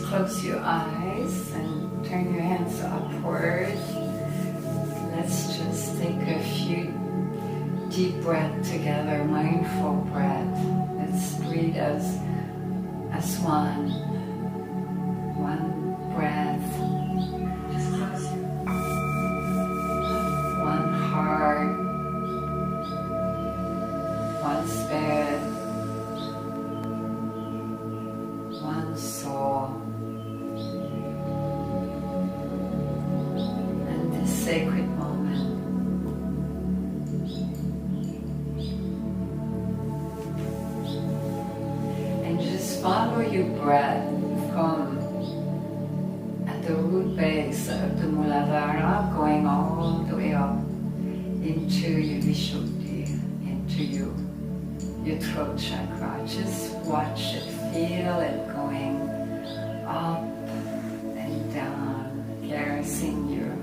close your eyes and turn your hands upward. Let's just take a few deep breaths together, mindful breath. Let's breathe as one. One breath. One heart. One spirit. One soul. And this sacred moment. And just follow your breath from at the root base of the Muladhara, going all the way up into your Vishuddhi, into your throat chakra. Just watch it, feel it going up and down, garrising your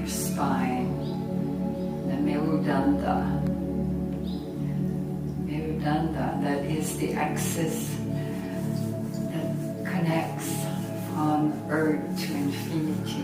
spine, the Merudanda. Merudanda, that is the axis that connects from earth to infinity.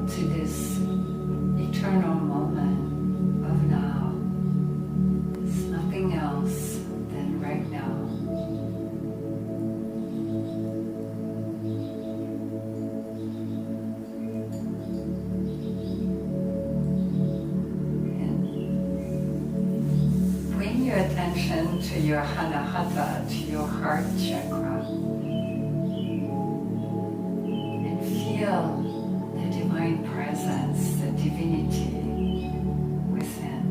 To this eternal moment of now. There's nothing else than right now. And bring your attention to your Anahata, to your heart chakra, and feel divine presence, the divinity within.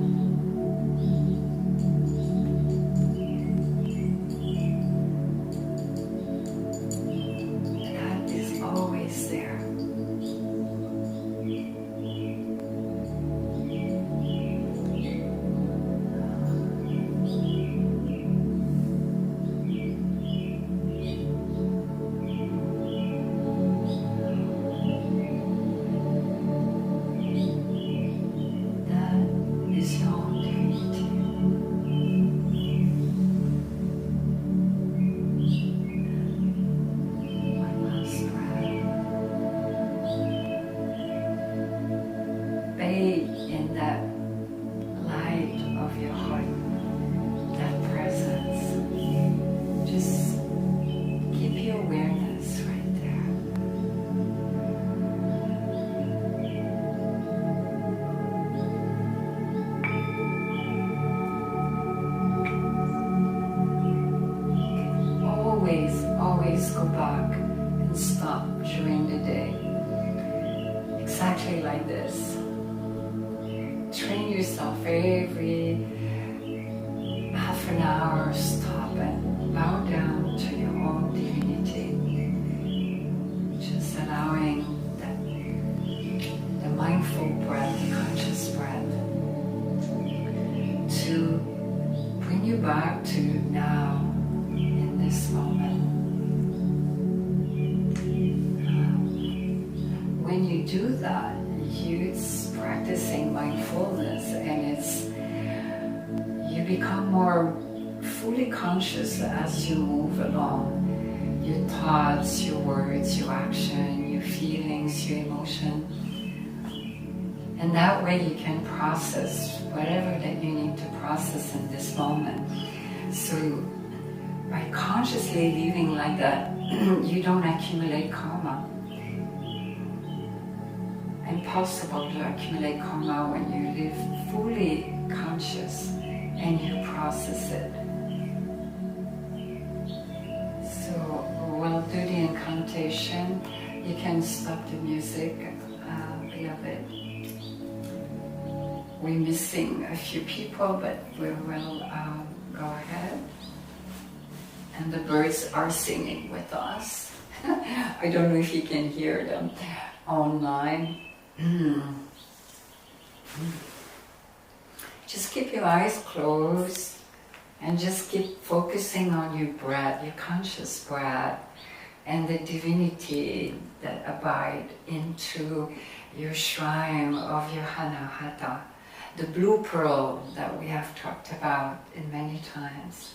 That is always there. In that light of your heart, that presence, just keep your awareness right there. Always go back and stop during the day. Exactly like this. Train yourself every half an hour, stop and bow down to your own divinity. Just allowing the mindful breath, the conscious breath to bring you back to now in this moment. When you do that, it's practicing mindfulness, and you become more fully conscious as you move along. Your thoughts, your words, your action, your feelings, your emotion. And that way you can process whatever that you need to process in this moment. So by consciously living like that, you don't accumulate karma. Impossible to accumulate karma when you live fully conscious and you process it. So we'll do the incantation. You can stop the music, beloved. We're missing a few people, but we will go ahead. And the birds are singing with us. I don't know if you can hear them online. Just keep your eyes closed and just keep focusing on your breath, your conscious breath, and the divinity that abide into your shrine of your Anahata, the blue pearl that we have talked about in many times.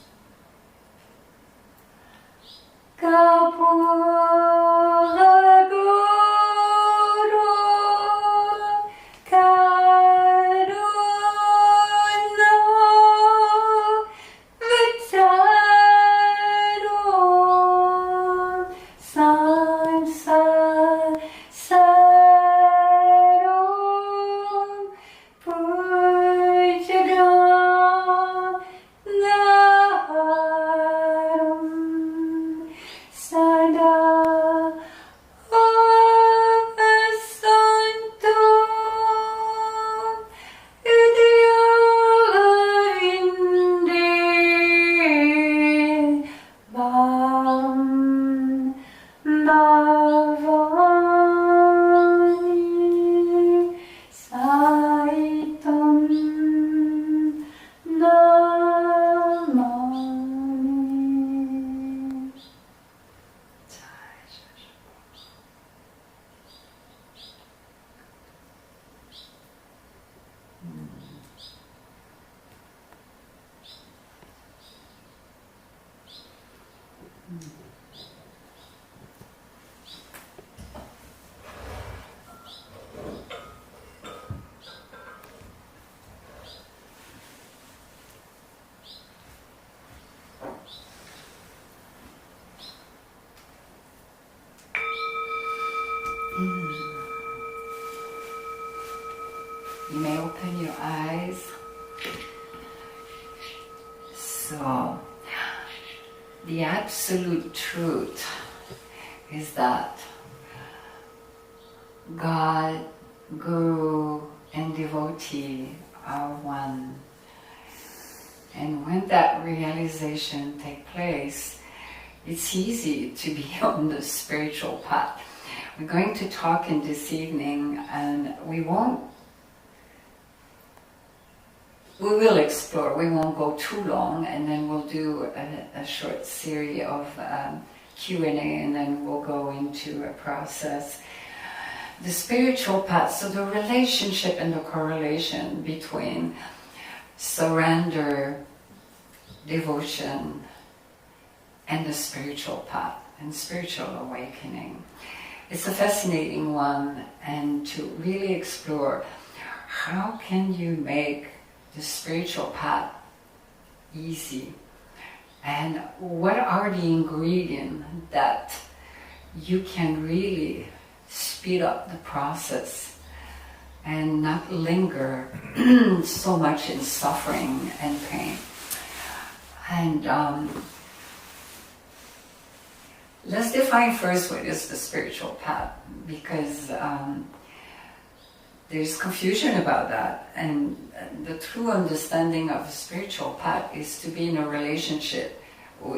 Kapura Guru Karuna Vitaru Samsara Sarum Pujagam Naharum Sada Avasantu Udyalavinde Bam Bhavani Saitam Namani. You may open your eyes. So, the absolute truth is that God, Guru, and devotee are one. And when that realization takes place, it's easy to be on the spiritual path. We're going to talk in this evening, and we will explore. We won't go too long, and then we'll do a short series of Q&A, and then we'll go into a process. The spiritual path, so the relationship and the correlation between surrender, devotion, and the spiritual path and spiritual awakening. It's a fascinating one, and to really explore how can you make the spiritual path easy, and what are the ingredients that you can really speed up the process and not linger so much in suffering and pain. And let's define first what is the spiritual path, because there's confusion about that, and the true understanding of a spiritual path is to be in a relationship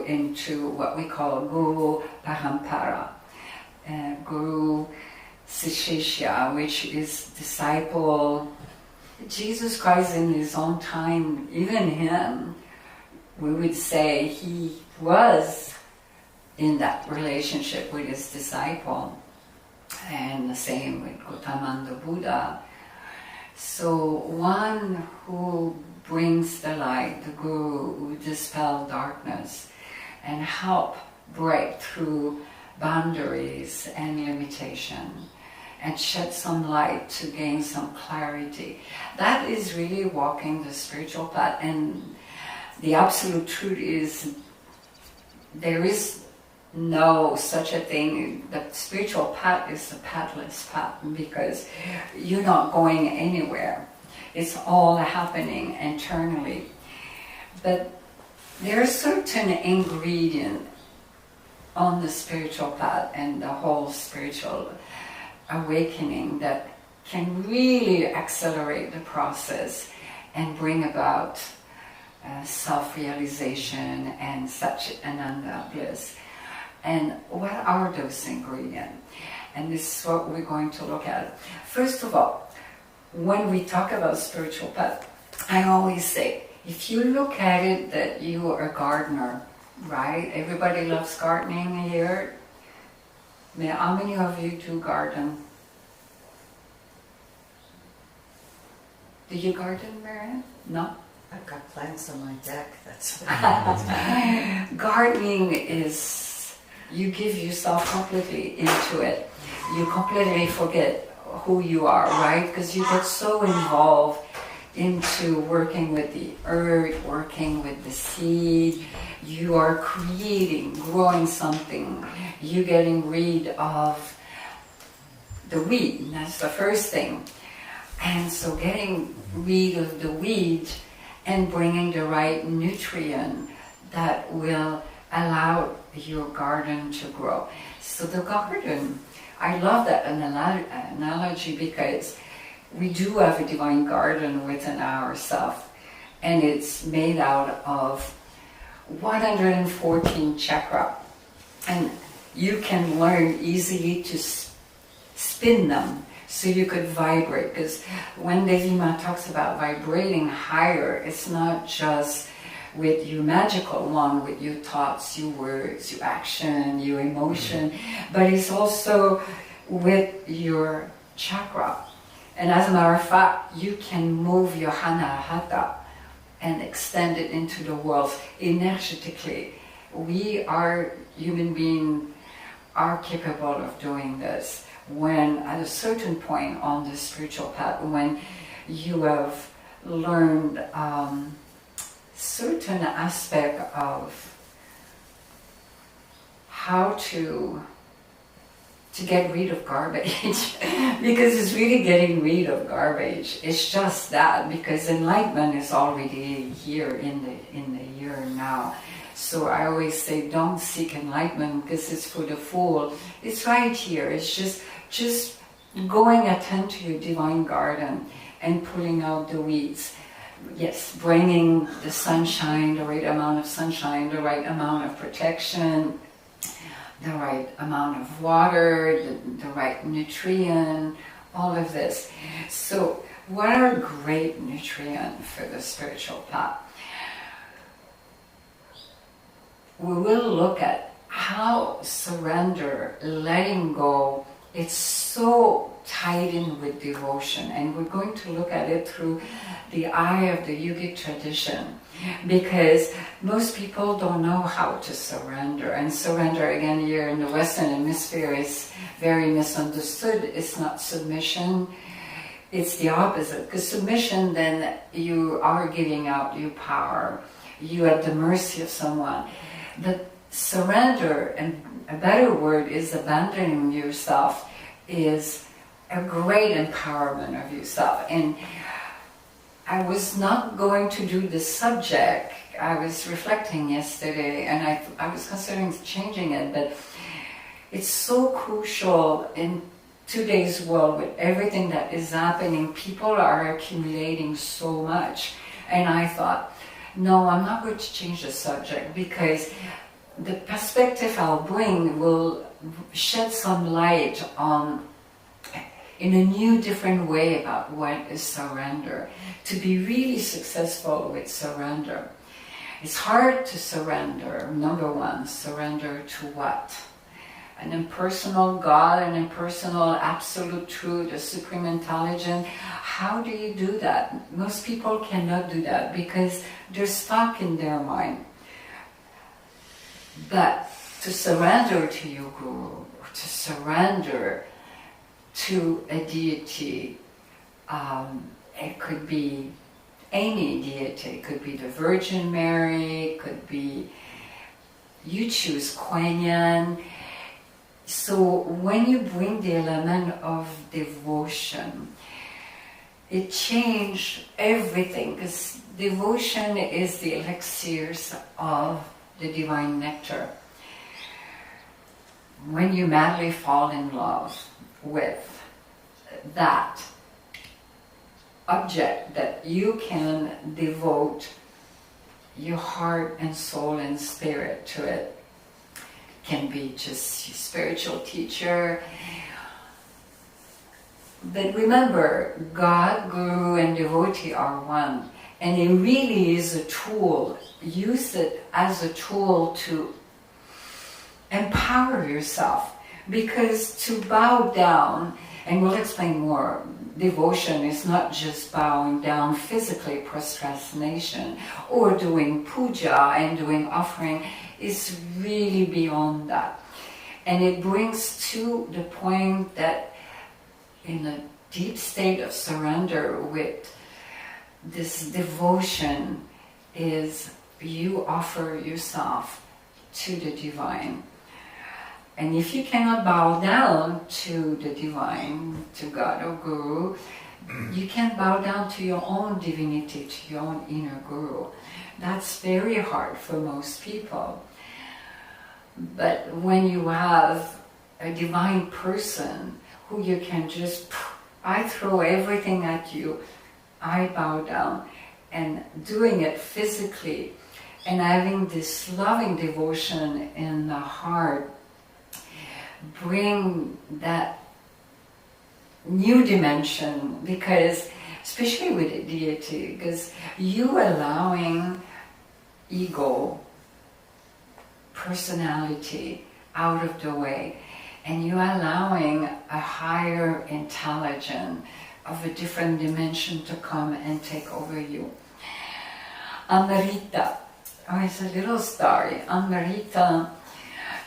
into what we call Guru Parampara, Guru Sishya, which is disciple. Jesus Christ in his own time, even him, we would say he was in that relationship with his disciple. And the same with Gautama the Buddha. So one who brings the light, the Guru, who dispel darkness and help break through boundaries and limitation and shed some light to gain some clarity. That is really walking the spiritual path. And the absolute truth is there is no such a thing. The spiritual path is a pathless path, because you're not going anywhere. It's all happening internally. But there are certain ingredients on the spiritual path and the whole spiritual awakening that can really accelerate the process and bring about self-realization and Satchitananda bliss. And what are those ingredients? And this is what we're going to look at. First of all, when we talk about spiritual path, I always say, if you look at it that you are a gardener, right? Everybody loves gardening here. How many of you do garden? Do you garden, Marianne? No? I've got plants on my deck, that's Gardening is, you give yourself completely into it. You completely forget who you are, right? Because you get so involved into working with the earth, working with the seed. You are creating, growing something. You're getting rid of the weed. That's the first thing. And so getting rid of the weed and bringing the right nutrient that will allow your garden to grow. So the garden, I love that analogy because we do have a divine garden within ourselves, and it's made out of 114 chakra, and you can learn easily to spin them so you could vibrate. Because when Devi Ma talks about vibrating higher, it's not just with your magical one, with your thoughts, your words, your action, your emotion, but it's also with your chakra. And as a matter of fact, you can move your Anahata and extend it into the world energetically. We are, human beings, are capable of doing this when at a certain point on the spiritual path, when you have learned certain aspect of how to get rid of garbage because it's really getting rid of garbage. It's just that, because enlightenment is already here in the here now. So I always say, don't seek enlightenment because it's for the fool. It's right here. It's just going attend to your divine garden and pulling out the weeds. Yes, bringing the sunshine, the right amount of sunshine, the right amount of protection, the right amount of water, the right nutrient, all of this. So what are great nutrients for the spiritual path? We will look at how surrender, letting go, it's so tied in with devotion, and we're going to look at it through the eye of the yogic tradition, because most people don't know how to surrender, and surrender, again, here in the Western Hemisphere, is very misunderstood. It's not submission, it's the opposite, because submission, then you are giving out your power, you are at the mercy of someone. But surrender, and a better word is abandoning yourself, is a great empowerment of yourself. And I was not going to do this subject. I was reflecting yesterday, and I was considering changing it, but it's so crucial in today's world with everything that is happening. People are accumulating so much, and I thought, no, I'm not going to change the subject, because the perspective I'll bring will shed some light on, in a new, different way, about what is surrender. To be really successful with surrender, it's hard to surrender. Number one, surrender to what? An impersonal God, an impersonal absolute truth, a supreme intelligence. How do you do that? Most people cannot do that because they're stuck in their mind. But to surrender to your guru, to surrender to a deity, it could be any deity. It could be the Virgin Mary, it could be, you choose Kuan Yin. So when you bring the element of devotion, it changes everything, because devotion is the elixirs of the divine nectar. When you madly fall in love with that object that you can devote your heart and soul and spirit to it. Can be just your spiritual teacher. But remember, God, Guru, and devotee are one. And it really is a tool. Use it as a tool to empower yourself. Because to bow down, and we'll explain more, devotion is not just bowing down physically, prostration, or doing puja and doing offering. It's really beyond that. And it brings to the point that in a deep state of surrender with this devotion is you offer yourself to the divine. And if you cannot bow down to the divine, to God or Guru, you can bow down to your own divinity, to your own inner Guru. That's very hard for most people. But when you have a divine person who you can just, I throw everything at you, I bow down, and doing it physically and having this loving devotion in the heart, bring that new dimension, because especially with a deity, because you allowing ego, personality out of the way, and you allowing a higher intelligence of a different dimension to come and take over you. Amrita, it's a little story. Amrita,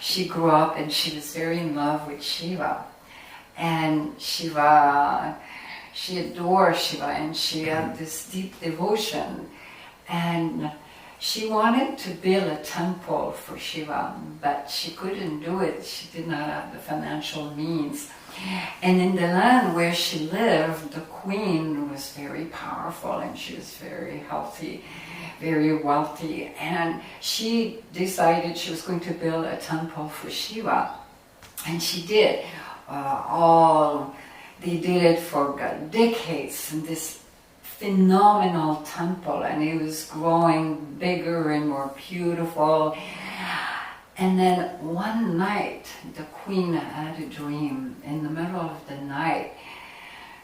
she grew up and she was very in love with Shiva. And Shiva, she adored Shiva and she had this deep devotion. And she wanted to build a temple for Shiva, but she couldn't do it. She did not have the financial means. And in the land where she lived, the queen was very powerful and she was very healthy, very wealthy. And she decided she was going to build a temple for Shiva. And she did. They did it for decades in this phenomenal temple, and it was growing bigger and more beautiful. And then one night, the queen had a dream. In the middle of the night,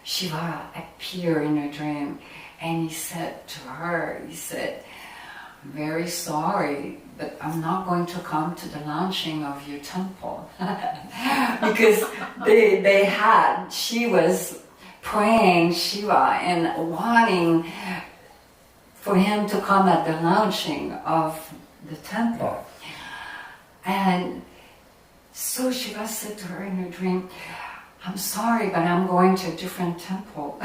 Shiva appeared in her dream, and he said to her, he said, "I'm very sorry, but I'm not going to come to the launching of your temple." Because she was praying Shiva and wanting for him to come at the launching of the temple. And so Shiva said to her in her dream, "I'm sorry, but I'm going to a different temple."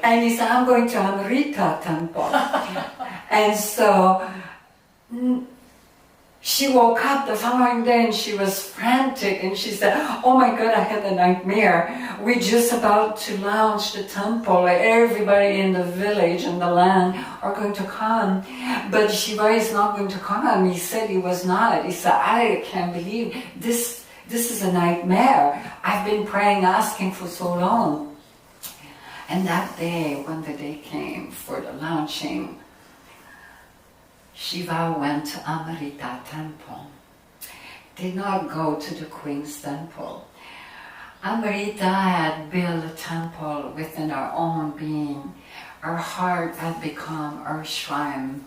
And he said, "I'm going to Amrita temple." And so she woke up the following day and she was frantic and she said, "Oh my God, I had a nightmare. We're just about to launch the temple. Everybody in the village and the land are going to come, but Shiva is not going to come." He said he was not. He said, "I can't believe this. This is a nightmare. I've been praying, asking for so long." And that day, when the day came for the launching, Shiva went to Amrita temple, did not go to the queen's temple. Amrita had built a temple within her own being. Her heart had become her shrine.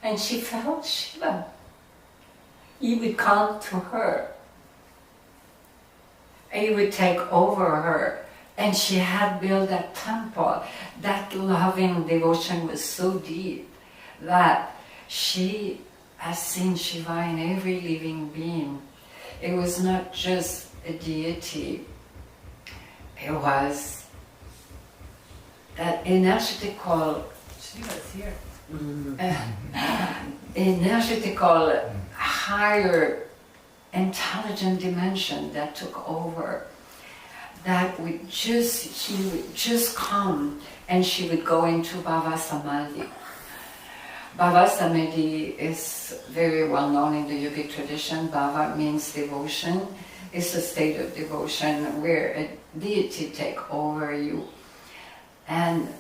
And she felt Shiva. He would come to her. He would take over her. And she had built that temple. That loving devotion was so deep that she has seen Shiva in every living being. It was not just a deity. It was that energetical, Shiva's here. energetical higher intelligent dimension that took over, that he would just come and she would go into Bhava Samadhi. Bhava Samadhi is very well known in the yogic tradition. Bhava means devotion. It's a state of devotion where a deity takes over you. And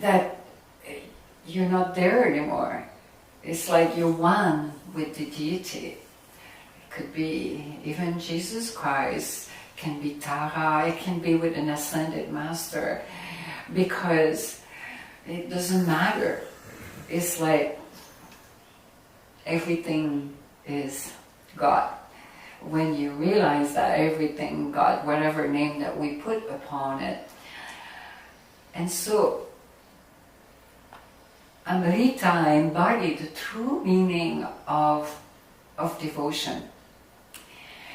that you're not there anymore. It's like you're one with the deity. It could be even Jesus Christ, can be Tara, it can be with an ascended master, because it doesn't matter. It's like everything is God. When you realize that everything God, whatever name that we put upon it. And so Amrita embodied the true meaning of devotion.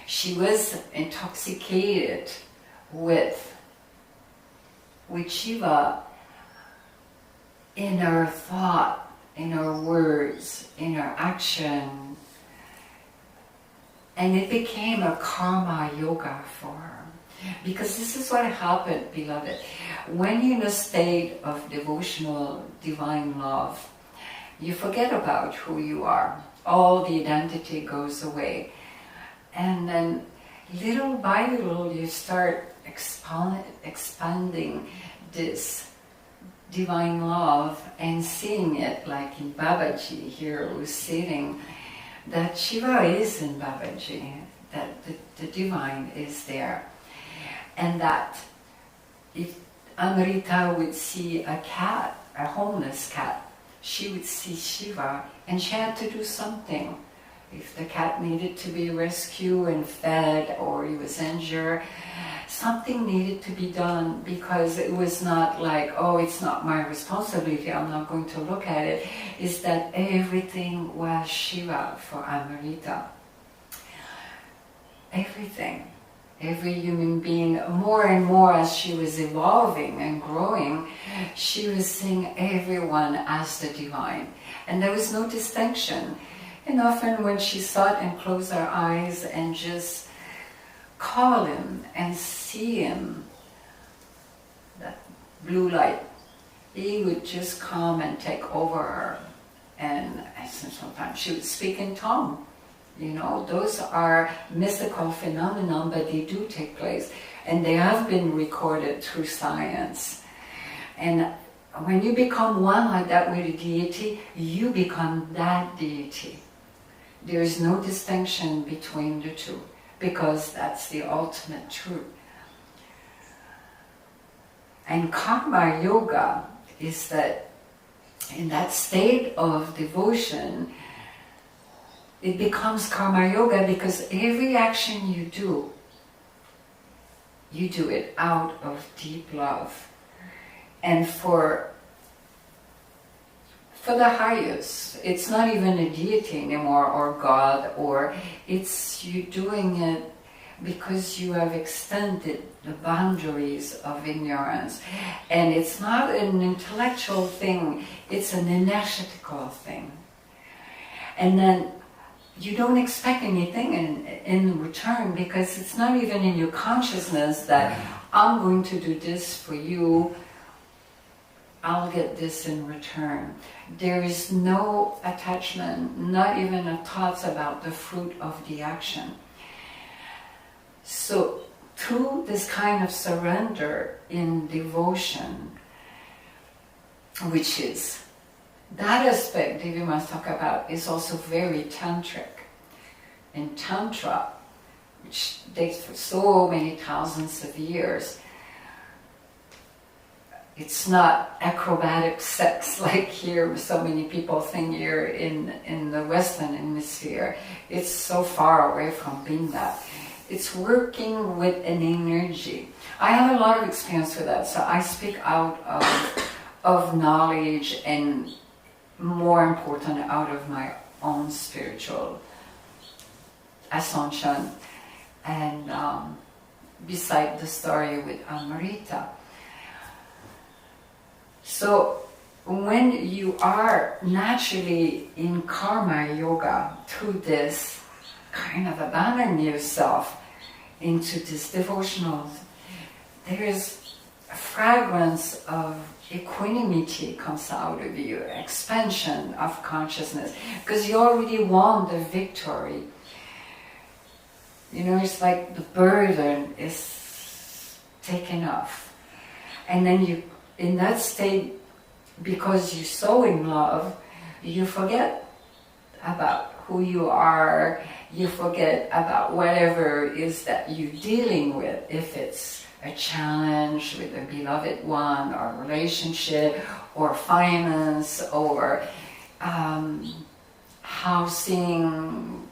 She was intoxicated with Shiva in her thought, in her words, in her action. And it became a karma yoga for her. Because this is what happened, beloved. When you're in a state of devotional divine love, you forget about who you are. All the identity goes away. And then little by little you start expanding this divine love and seeing it, like in Babaji here who's sitting, that Shiva is in Babaji, that the divine is there. And that if Amrita would see a cat, a homeless cat, she would see Shiva and she had to do something. If the cat needed to be rescued and fed, or he was injured, something needed to be done, because it was not like, oh, it's not my responsibility, I'm not going to look at it. It's that everything was Shiva for Amrita. Everything. Every human being, more and more as she was evolving and growing, she was seeing everyone as the divine. And there was no distinction. And often when she sat and closed her eyes and just call him and see him, that blue light, he would just come and take over her. And sometimes she would speak in tongue. You know, those are mystical phenomena, but they do take place. And they have been recorded through science. And when you become one like that with a deity, you become that deity. There is no distinction between the two, because that's the ultimate truth. And karma yoga is that in that state of devotion, it becomes karma yoga, because every action you do it out of deep love. And for the highest, it's not even a deity anymore, or God, or it's you doing it because you have extended the boundaries of ignorance. And it's not an intellectual thing, it's an energetical thing. And then you don't expect anything in return, because it's not even in your consciousness that I'm going to do this for you, I'll get this in return. There is no attachment, not even a thought about the fruit of the action. So through this kind of surrender in devotion, which is that aspect Devi must talk about, is also very tantric. In tantra, which dates for so many thousands of years, it's not acrobatic sex like here so many people think here in the Western Hemisphere. It's so far away from being that. It's working with an energy. I have a lot of experience with that, so I speak out of knowledge, and more important, out of my own spiritual ascension, and beside the story with Amrita. So when you are naturally in karma yoga, through this kind of abandon yourself into this devotional, there is a fragrance of equanimity comes out of you, expansion of consciousness, because you already won the victory. You know, it's like the burden is taken off. And then you, in that state, because you're so in love, you forget about who you are, you forget about whatever it is that you're dealing with, if it's a challenge with a beloved one, or relationship, or finance, or housing,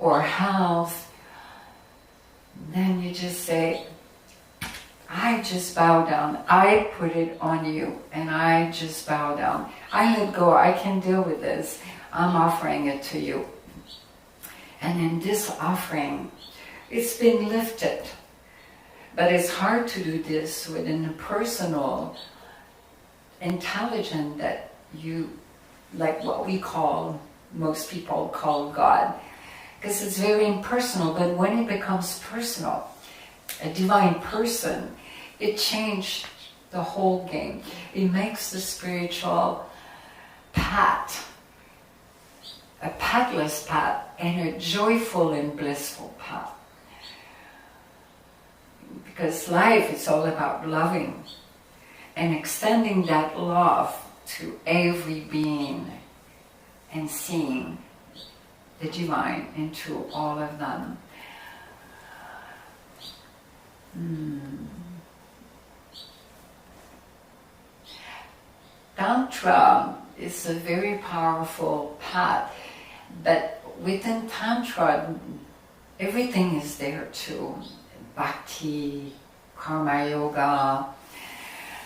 or health. Then you just say, I just bow down. I put it on you, and I just bow down. I let go. I can deal with this. I'm offering it to you. And in this offering, it's been lifted. But it's hard to do this within a personal intelligence that you, like what we call, most people call God. Because it's very impersonal, but when it becomes personal, a divine person, it changed the whole game. It makes the spiritual path a pathless path and a joyful and blissful path. Because life is all about loving and extending that love to every being and seeing the divine into all of them. Tantra is a very powerful path, but within Tantra, everything is there too. Bhakti, karma yoga.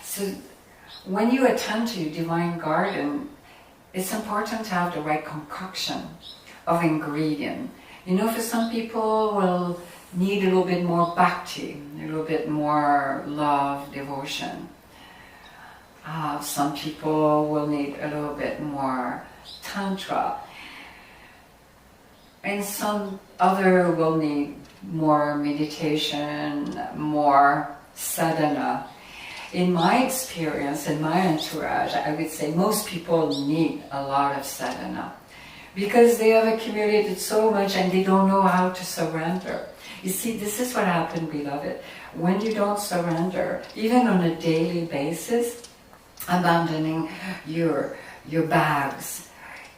So when you attend to your divine garden, it's important to have the right concoction of ingredient. You know, for some people will need a little bit more bhakti, a little bit more love, devotion. Some people will need a little bit more tantra. And some other will need more meditation, more sadhana. In my experience, in my entourage, I would say most people need a lot of sadhana because they have accumulated so much and they don't know how to surrender. You see, this is what happened, beloved. When you don't surrender, even on a daily basis, abandoning your bags,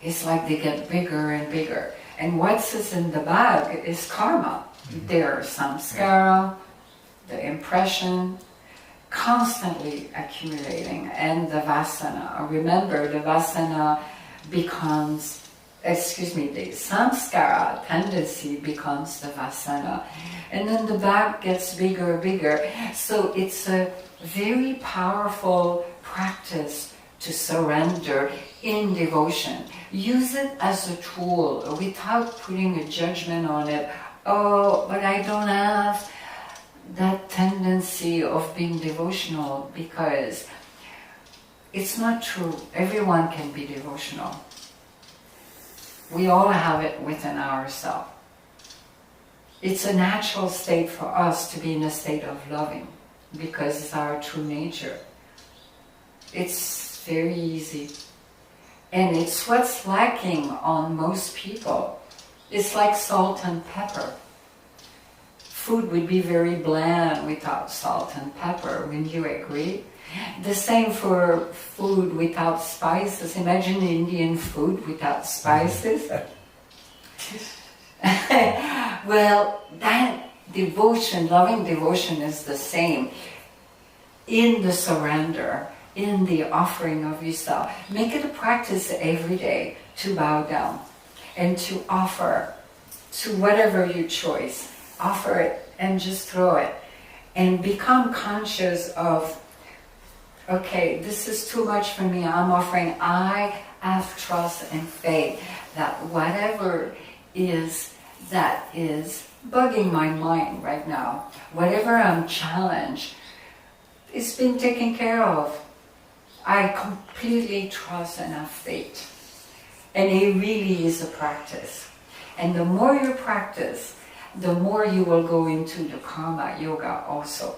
it's like they get bigger and bigger. And what's in the bag is karma. There are samskara, the impression, constantly accumulating, and the vasana. Remember, the vasana becomes, the samskara tendency becomes the vasana. And then the bag gets bigger and bigger. So it's a very powerful practice to surrender in devotion. Use it as a tool without putting a judgment on it. Oh, but I don't have that tendency of being devotional, because it's not true. Everyone can be devotional. We all have it within ourselves. It's a natural state for us to be in a state of loving, because it's our true nature. It's very easy. And it's what's lacking on most people. It's like salt and pepper. Food would be very bland without salt and pepper, wouldn't you agree? The same for food without spices. Imagine Indian food without spices. Well, that devotion, loving devotion, is the same. In the surrender, in the offering of yourself. Make it a practice every day to bow down and to offer to whatever you choose. Offer it and just throw it. And become conscious of, okay, this is too much for me, I'm offering. I have trust and faith that whatever is that is bugging my mind right now, whatever I'm challenged, it's been taken care of. I completely trust and have faith. And it really is a practice. And the more you practice, the more you will go into the karma yoga also.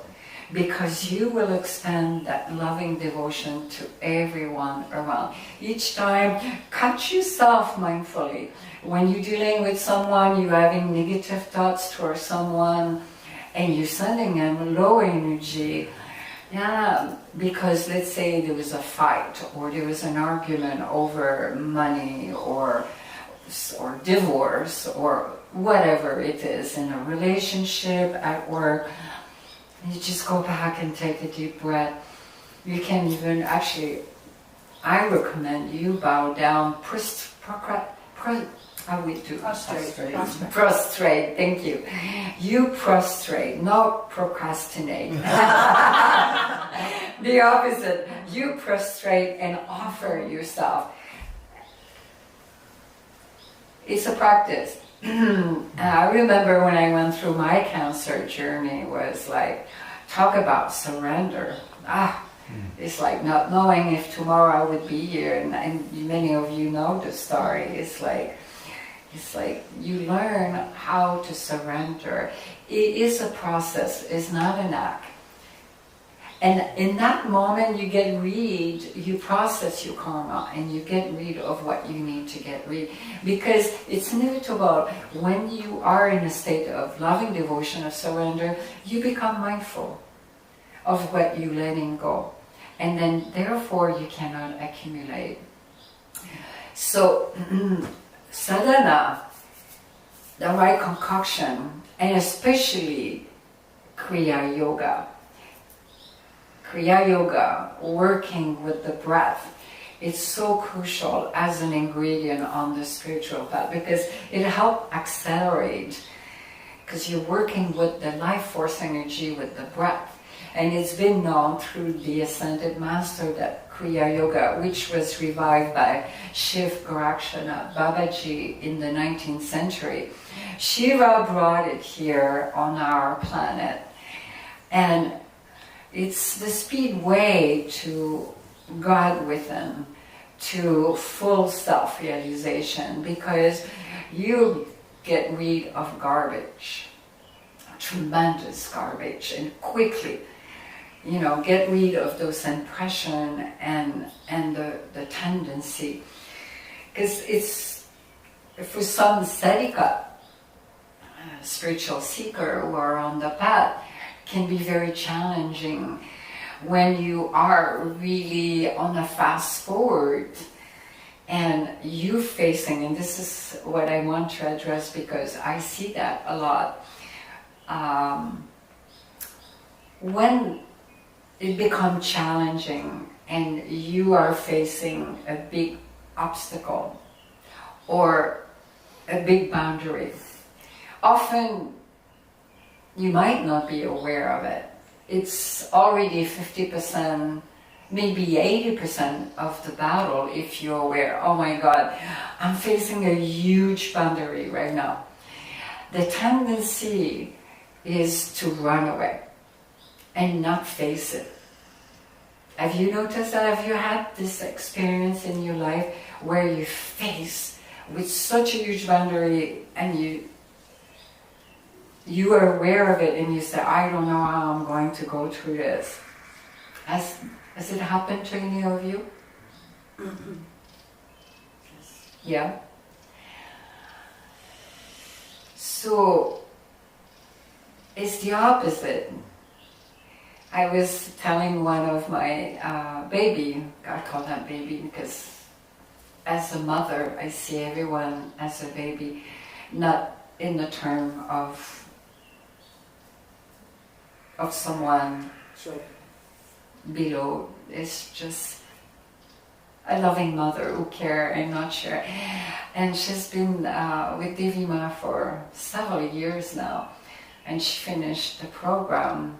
because you will expand that loving devotion to everyone around. Each time, catch yourself mindfully. When you're dealing with someone, you're having negative thoughts towards someone, and you're sending them low energy, because let's say there was a fight, or there was an argument over money, or divorce, or whatever it is, in a relationship, at work, you just go back and take a deep breath. You can even, actually, I recommend you bow down, how we do? Prostrate, thank you. You prostrate, not procrastinate. The opposite. You prostrate and offer yourself. It's a practice. I remember when I went through my cancer journey, was like, talk about surrender. It's like not knowing if tomorrow I would be here, and many of you know the story. It's like you learn how to surrender. It is a process, it's not an act. And in that moment you process your karma, and you get rid of what you need to get rid. Because it's inevitable, when you are in a state of loving devotion, of surrender, you become mindful of what you're letting go. And then therefore you cannot accumulate. So sadhana, the right concoction, and especially kriya yoga. Kriya yoga, working with the breath, it's so crucial as an ingredient on the spiritual path, because it helps accelerate, because you're working with the life force energy, with the breath. And it's been known through the Ascended Master that Kriya Yoga, which was revived by Shiv Gorakshana Babaji in the 19th century, Shiva brought it here on our planet. And it's the speed way to God within, to full self-realization, because you get rid of garbage, tremendous garbage, and quickly. Get rid of those impressions and the tendency. Because it's, for some sadhika, spiritual seeker who are on the path, can be very challenging when you are really on a fast forward and you facing, and this is what I want to address because I see that a lot. When it becomes challenging and you are facing a big obstacle or a big boundary, often you might not be aware of it. It's already 50%, maybe 80% of the battle if you're aware, oh my God, I'm facing a huge boundary right now. The tendency is to run away and not face it. Have you noticed that? Have you had this experience in your life where you face with such a huge boundary and you are aware of it and you say, I don't know how I'm going to go through this? Has it happened to any of you? Mm-hmm. Yes. Yeah? So, it's the opposite. I was telling one of my baby, I call that baby because as a mother, I see everyone as a baby, not in the term of someone below. It's just a loving mother who care and not share. And she's been with Devi Ma for several years now, and she finished the program,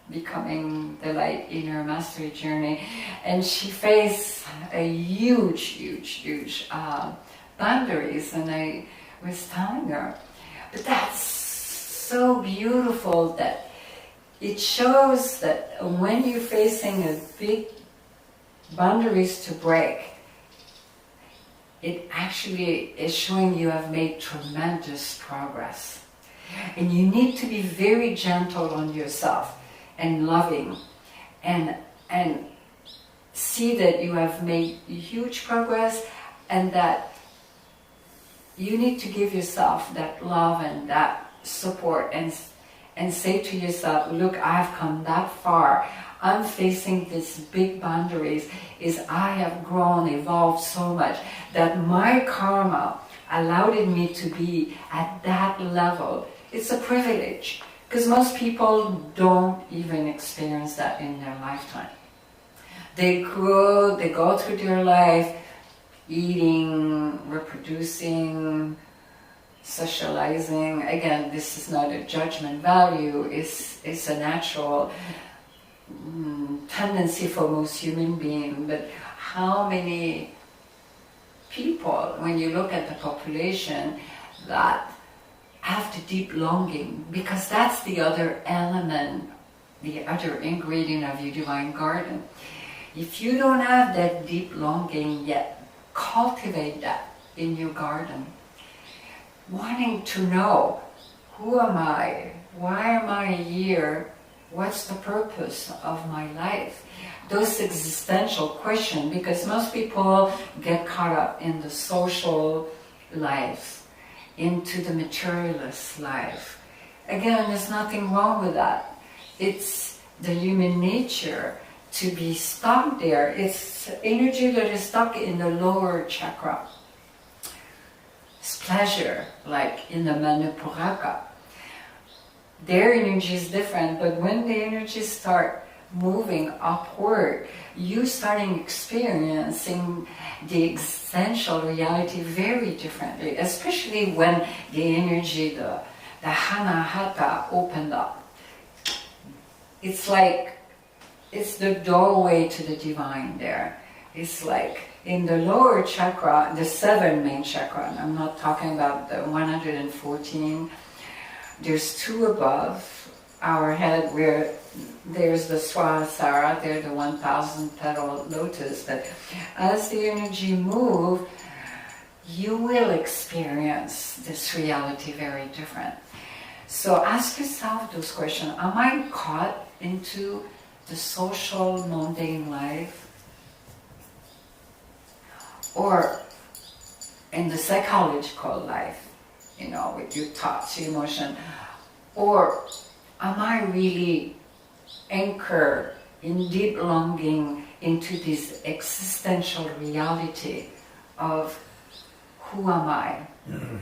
Becoming the Light in her Mastery Journey, and she faced a huge boundaries, and I was telling her, but that's so beautiful that it shows that when you're facing a big boundaries to break, it actually is showing you have made tremendous progress. And you need to be very gentle on yourself. and loving, and see that you have made huge progress, and that you need to give yourself that love and that support, and say to yourself, look, I've come that far. I'm facing these big boundaries. I have grown, evolved so much that my karma allowed me to be at that level. It's a privilege, because most people don't even experience that in their lifetime. They go through their life eating, reproducing, socializing. Again, this is not a judgment value, it's a natural tendency for most human beings. But how many people, when you look at the population, that have the deep longing, because that's the other element, the other ingredient of your divine garden. If you don't have that deep longing yet, cultivate that in your garden. Wanting to know, who am I? Why am I here? What's the purpose of my life? Those existential questions, because most people get caught up in the social life, into the materialist life. Again, there's nothing wrong with that. It's the human nature to be stuck there. It's energy that is stuck in the lower chakra. It's pleasure, like in the Manipuraka. Their energy is different, but when the energies start moving upward, you starting experiencing the existential reality very differently, especially when the energy, the Hanahata opened up. It's like, it's the doorway to the divine there. It's like in the lower chakra, the 7 main chakra, and I'm not talking about the 114, there's 2 above our head where there's the Swahasara, there the 1,000 petal lotus, that as the energy moves, you will experience this reality very different. So ask yourself those questions. Am I caught into the social, mundane life? Or in the psychological life, with your thoughts, your emotion? Or am I really anchored in deep longing into this existential reality of who am I? Mm-hmm.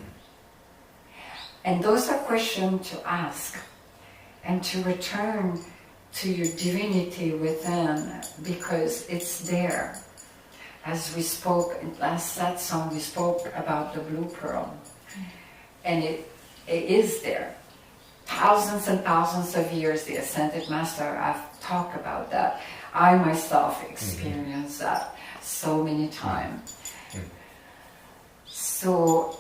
And those are questions to ask, and to return to your divinity within, because it's there. As we spoke in last satsang, we spoke about the blue pearl, and it is there. Thousands and thousands of years, the Ascended Master have talked about that. I myself experienced that so many times. So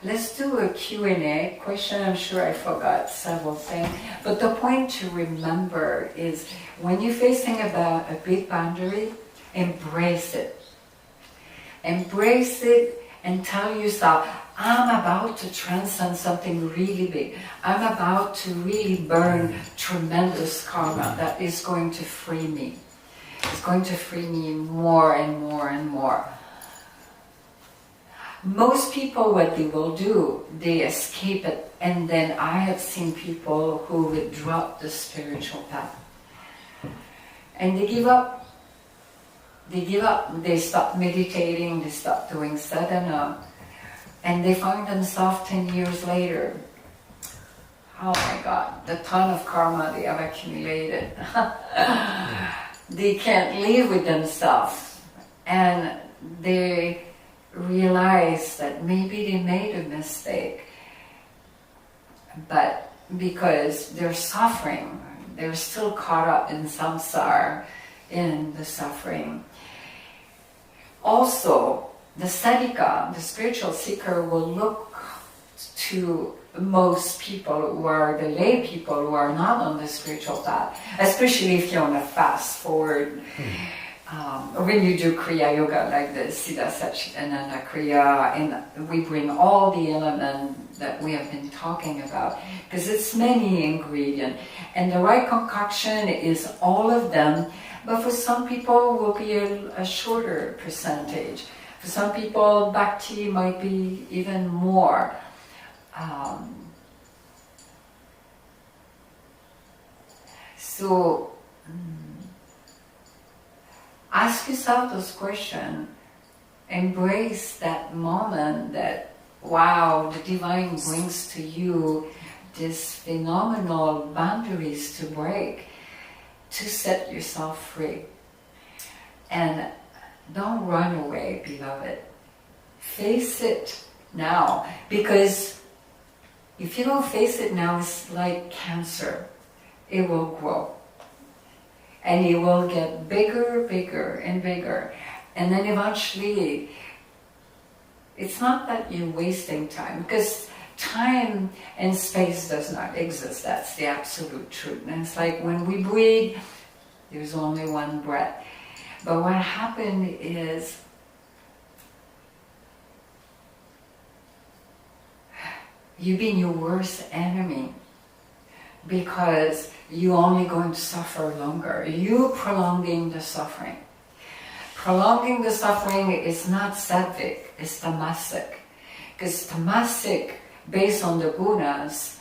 let's do a Q&A question. I'm sure I forgot several things, but the point to remember is, when you're facing about a big boundary, embrace it. Embrace it and tell yourself, I'm about to transcend something really big. I'm about to really burn tremendous karma that is going to free me. It's going to free me more and more and more. Most people, what they will do, they escape it, and then I have seen people who would drop the spiritual path. And they give up. They stop meditating, they stop doing sadhana, and they find themselves 10 years later. Oh my God, the ton of karma they have accumulated. They can't live with themselves, and they realize that maybe they made a mistake, but because they're suffering, they're still caught up in samsara, in the suffering. Also, the sadhika, the spiritual seeker, will look to most people who are the lay people who are not on the spiritual path, especially if you're on a fast forward when you do kriya yoga like this, siddha satchitananda kriya, and we bring all the elements that we have been talking about, because it's many ingredients, and the right concoction is all of them, but for some people will be a shorter percentage. For some people, bhakti might be even more. So ask yourself those questions. Embrace that moment that, wow, the divine brings to you this phenomenal boundaries to break, to set yourself free. And don't run away, beloved. Face it now, because if you don't face it now, it's like cancer. It will grow. And it will get bigger, bigger, and bigger. And then eventually, it's not that you're wasting time, because time and space does not exist. That's the absolute truth. And it's like when we breathe, there's only one breath. But what happened is, you've been your worst enemy, because you're only going to suffer longer. You're prolonging the suffering. Prolonging the suffering is not sattvic, it's tamasic. Because tamasic, based on the gunas,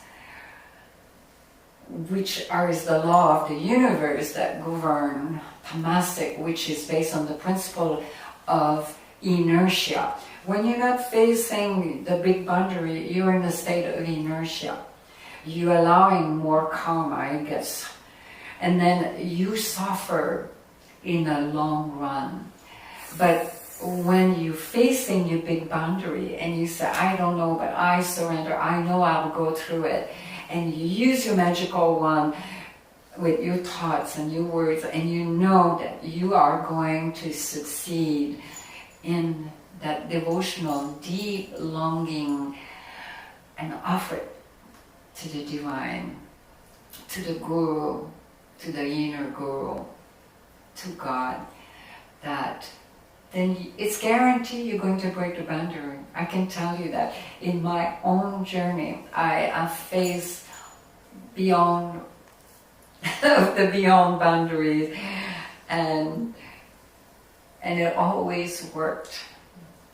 which is the law of the universe that govern tamasic, which is based on the principle of inertia. When you're not facing the big boundary, you're in a state of inertia. You're allowing more karma, I guess. And then you suffer in a long run. But when you're facing your big boundary and you say, I don't know, but I surrender, I know I'll go through it. And you use your magical wand with your thoughts and your words, and you know that you are going to succeed in that devotional, deep longing, and offer it to the divine, to the guru, to the inner guru, to God, that then it's guaranteed you're going to break the boundary. I can tell you that in my own journey, I faced beyond the beyond boundaries, and it always worked.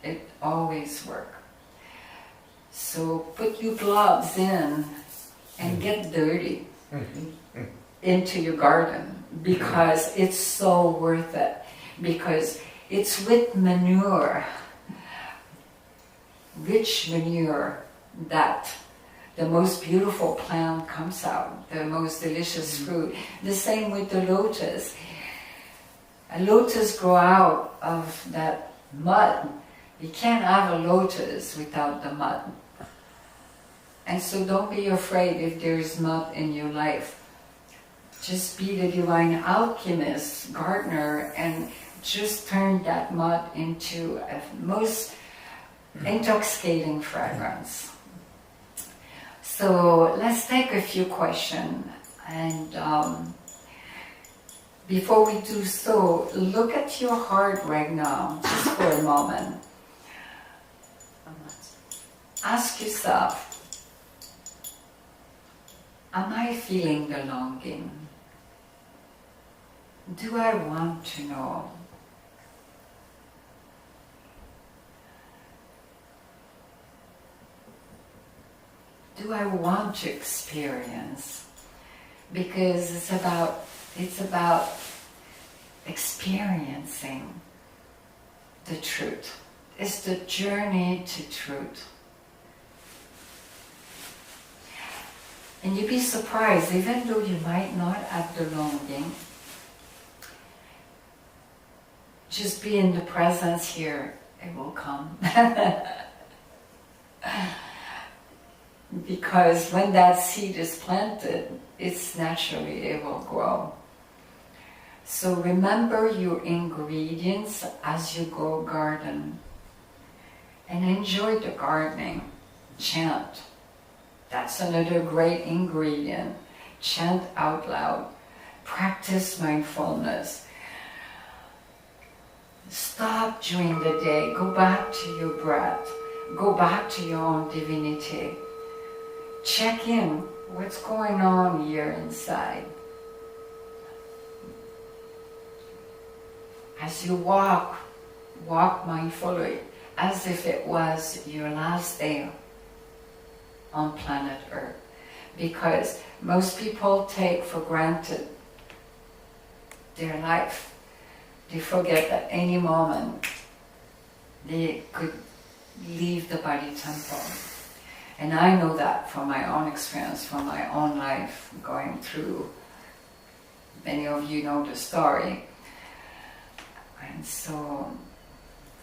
It always worked. So put your gloves in and get dirty into your garden, because it's so worth it. Because it's with manure, rich manure, that the most beautiful plant comes out, the most delicious fruit. The same with the lotus. A lotus grows out of that mud. You can't have a lotus without the mud. And so don't be afraid if there's mud in your life. Just be the divine alchemist, gardener, and just turn that mud into a most intoxicating fragrance. So let's take a few questions, and before we do so, look at your heart right now, just for a moment. Ask yourself, am I feeling the longing? Do I want to know? Do I want to experience? Because it's about experiencing the truth. It's the journey to truth. And you'd be surprised, even though you might not have the longing, just be in the presence here, it will come. Because when that seed is planted, it's naturally, it will grow. So remember your ingredients as you go garden. And enjoy the gardening. Chant. That's another great ingredient. Chant out loud. Practice mindfulness. Stop during the day, go back to your breath, go back to your own divinity. Check in, what's going on here inside. As you walk mindfully, as if it was your last day on planet Earth. Because most people take for granted their life. They forget that any moment they could leave the body temple. And I know that from my own experience, from my own life, going through, many of you know the story. And so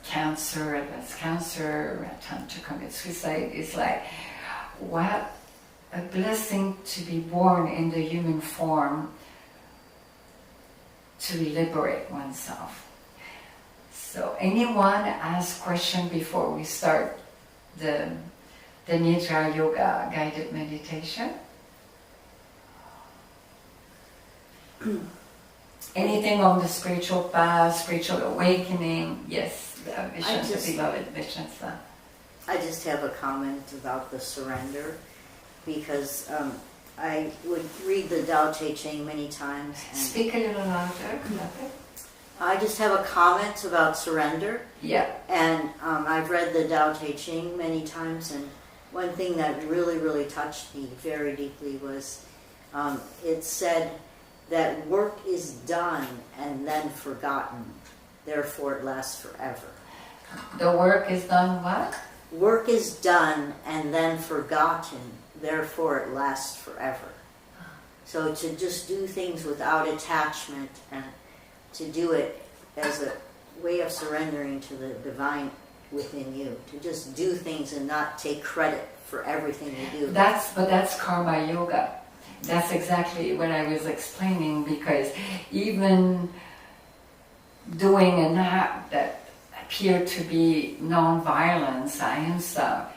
cancer, attempt to commit suicide is like, what a blessing to be born in the human form, to liberate oneself. So anyone ask question before we start the Nidra Yoga guided meditation? Anything on the spiritual path, spiritual awakening? Yes, the beloved Vishnasa. I just have a comment about the surrender, because I would read the Tao Te Ching many times. And speak a little louder. I just have a comment about surrender. Yeah. And I've read the Tao Te Ching many times, and one thing that really, really touched me very deeply was it said that work is done and then forgotten, therefore it lasts forever. The work is done what? Work is done and then forgotten, therefore it lasts forever. So to just do things without attachment and to do it as a way of surrendering to the divine within you, to just do things and not take credit for everything you do. But that's karma yoga. That's exactly what I was explaining, because even doing an act that appeared to be non-violence, ahimsa,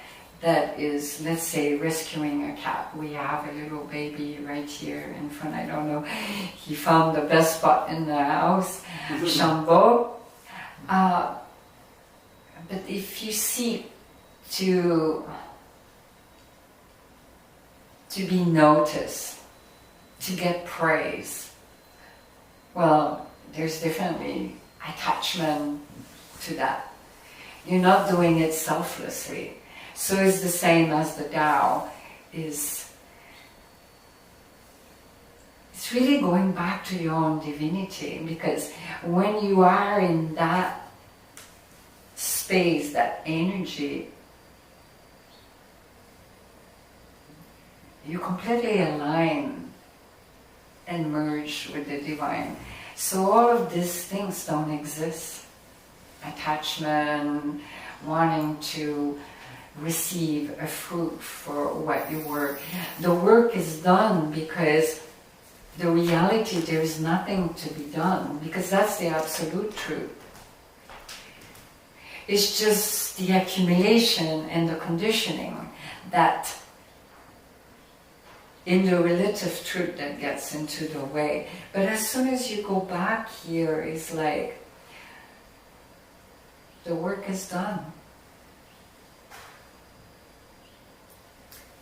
that is, let's say, rescuing a cat. We have a little baby right here in front, I don't know, he found the best spot in the house, Shambho. But if you seek to be noticed, to get praise, well, there's definitely attachment to that. You're not doing it selflessly. So it's the same as the Tao it's really going back to your own divinity, because when you are in that space, that energy, you completely align and merge with the divine. So all of these things don't exist. Attachment, wanting to receive a fruit for what you work. The work is done because the reality, there is nothing to be done, because that's the absolute truth. It's just the accumulation and the conditioning that in the relative truth that gets into the way. But as soon as you go back here, it's like the work is done.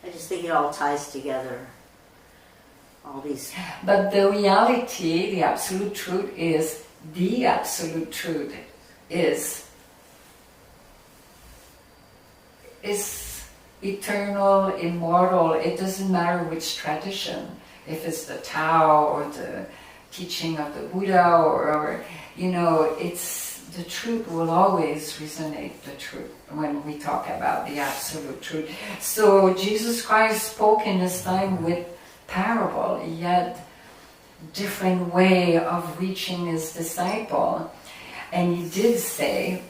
I just think it all ties together. All these. But the reality, the absolute truth is, the absolute truth is eternal, immortal. It doesn't matter which tradition, if it's the Tao or the teaching of the Buddha, or it's the truth will always resonate, the truth, when we talk about the absolute truth. So Jesus Christ spoke in his time with parable. He had different way of reaching his disciple, and he did say,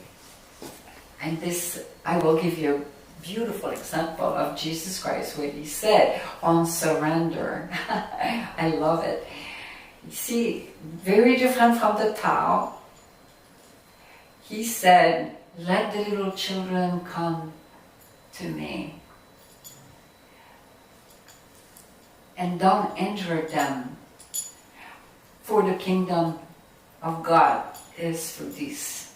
and this I will give you a beautiful example of Jesus Christ, what he said on surrender. I love it. You see, very different from the Tao. He said, let the little children come to me, and don't injure them, for the kingdom of God is for these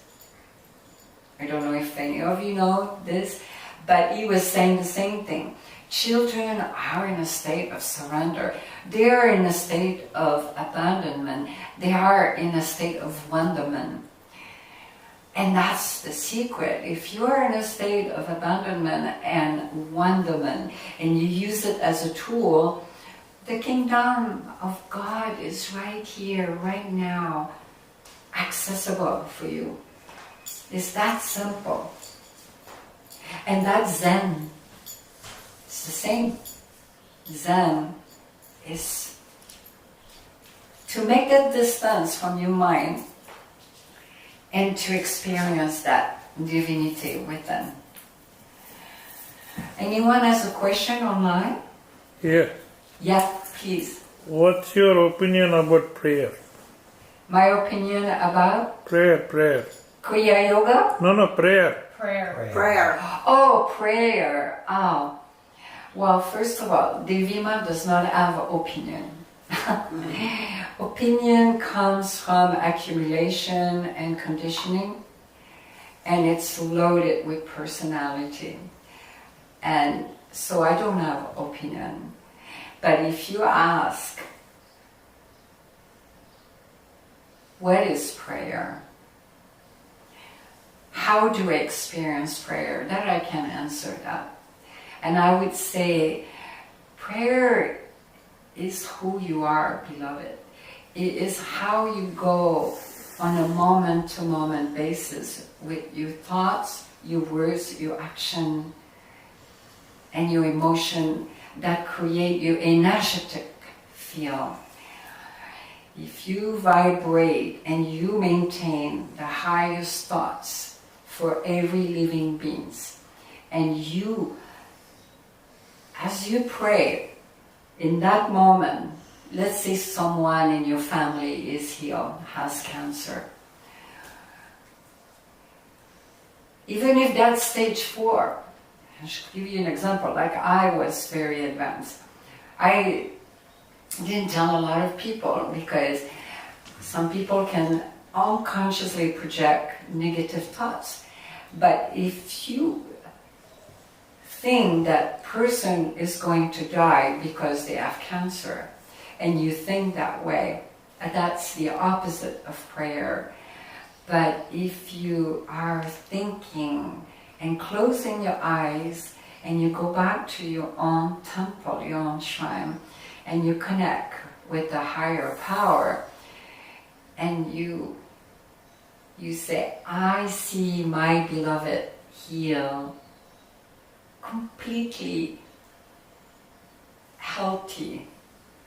I don't know if any of you know this, but he was saying the same thing. Children are in a state of surrender. They are in a state of abandonment. They are in a state of wonderment. And that's the secret. If you are in a state of abandonment and wonderment, and you use it as a tool, the kingdom of God is right here, right now, accessible for you. It's that simple. And that's Zen. It's the same. Zen is to make that distance from your mind and to experience that divinity within. Anyone has a question online? Yeah. Yeah, please. What's your opinion about prayer? My opinion about Prayer. kriya yoga? No, prayer. Prayer. Oh, prayer. Oh. Well, first of all, Devi Ma does not have opinion. Opinion comes from accumulation and conditioning, and it's loaded with personality. And so I don't have opinion. But if you ask, what is prayer? How do I experience prayer? That I can answer that. And I would say, prayer is who you are, beloved. It is how you go on a moment-to-moment basis with your thoughts, your words, your action, and your emotion that create your energetic field. If you vibrate and you maintain the highest thoughts for every living beings, and you, as you pray, in that moment, let's say someone in your family is healed, has cancer. Even if that's stage 4, I should give you an example, like I was very advanced. I didn't tell a lot of people because some people can unconsciously project negative thoughts. But if you think that person is going to die because they have cancer, and you think that way, that's the opposite of prayer. But if you are thinking and closing your eyes, and you go back to your own temple, your own shrine, and you connect with the higher power, and you say, I see my beloved heal, completely healthy.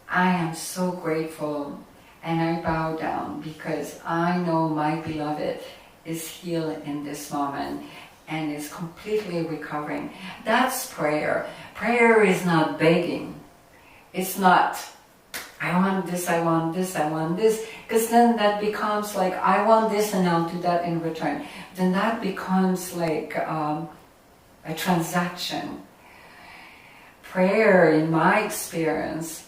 I am so grateful, and I bow down because I know my beloved is healed in this moment and is completely recovering. That's prayer. Prayer is not begging. It's not, I want this, I want this, I want this, because then that becomes like, I want this and I'll do that in return. Then that becomes like a transaction. Prayer, in my experience,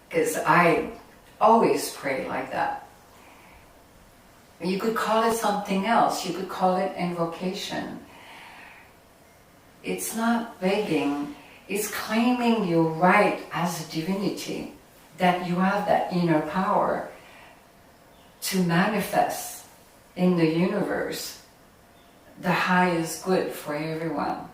because I always pray like that. You could call it something else. You could call it invocation. It's not begging. It's claiming your right as a divinity, that you have that inner power to manifest in the universe the highest good for everyone.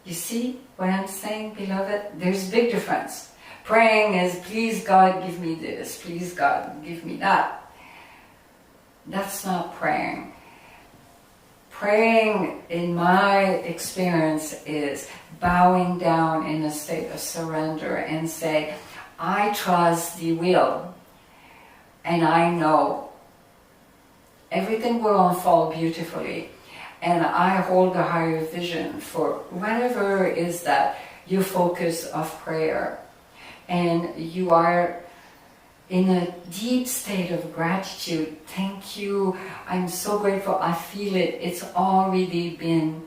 You see what I'm saying, beloved? There's a big difference. Praying is, please God, give me this. Please God, give me that. That's not praying. Praying, in my experience, is bowing down in a state of surrender and say, I trust the will, and I know everything will unfold beautifully, and I hold the higher vision for whatever is that your focus of prayer. And you are in a deep state of gratitude. Thank you. I'm so grateful. I feel it. It's already been.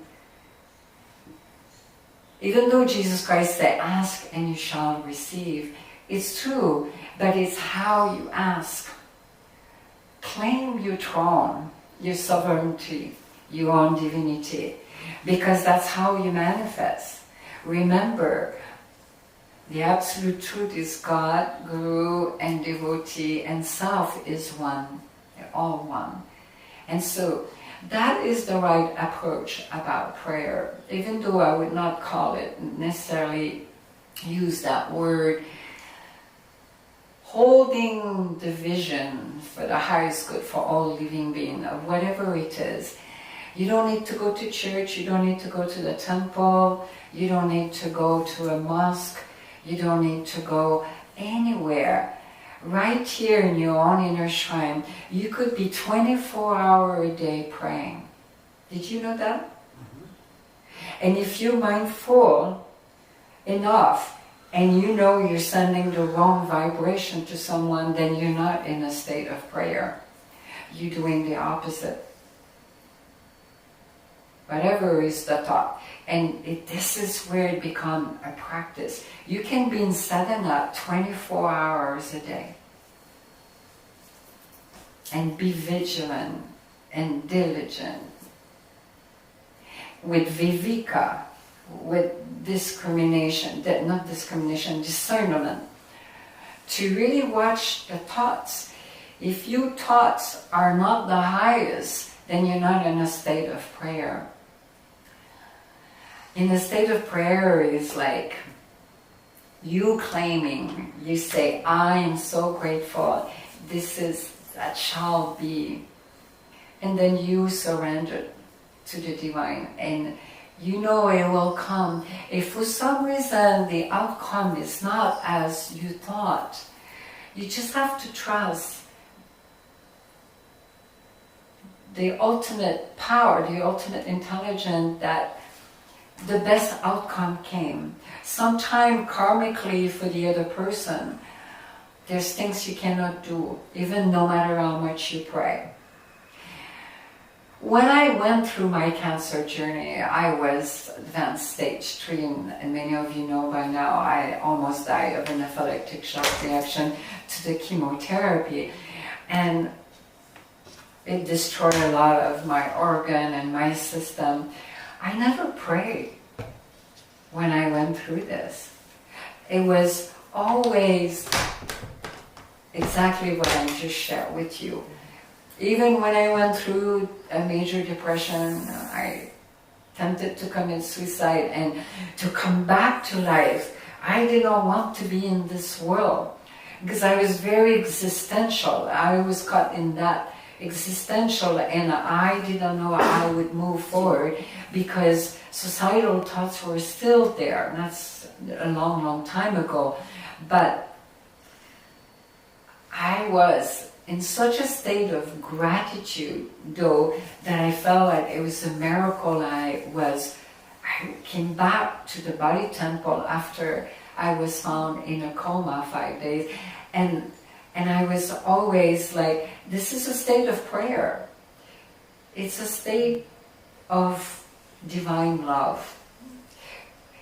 Even though Jesus Christ said, ask and you shall receive. It's true, but it's how you ask. Claim your throne. your sovereignty, your own divinity, because that's how you manifest. Remember, the absolute truth is God, Guru, and devotee, and self is one. They're all one. And so that is the right approach about prayer, even though I would not call it necessarily use that word. Holding the vision for the highest good for all living beings, or whatever it is. You don't need to go to church, you don't need to go to the temple, you don't need to go to a mosque, you don't need to go anywhere. Right here in your own inner shrine, you could be 24 hours a day praying. Did you know that? Mm-hmm. And if you're mindful enough, and you know you're sending the wrong vibration to someone, then you're not in a state of prayer. You're doing the opposite. Whatever is the thought. And this is where it becomes a practice. You can be in sadhana 24 hours a day. And be vigilant and diligent. With viveka, with discrimination, not discrimination, discernment, to really watch the thoughts. If your thoughts are not the highest, then you're not in a state of prayer. In a state of prayer is like you claiming, you say, I am so grateful, that shall be. And then you surrender to the divine, and you know it will come. If for some reason the outcome is not as you thought, you just have to trust the ultimate power, the ultimate intelligence, that the best outcome came. Sometime karmically for the other person, there's things you cannot do, even no matter how much you pray. When I went through my cancer journey, I was advanced stage 3, and many of you know by now, I almost died of an anaphylactic shock reaction to the chemotherapy. And it destroyed a lot of my organ and my system. I never prayed when I went through this. It was always exactly what I just shared with you. Even when I went through a major depression, I tempted to commit suicide, and to come back to life, I did not want to be in this world, because I was very existential. I was caught in that existential, and I didn't know how I would move forward, because societal thoughts were still there. That's a long, long time ago. But I was in such a state of gratitude, though, that I felt like it was a miracle. I came back to the body temple after I was found in a coma 5 days, and I was always like, this is a state of prayer. It's a state of divine love.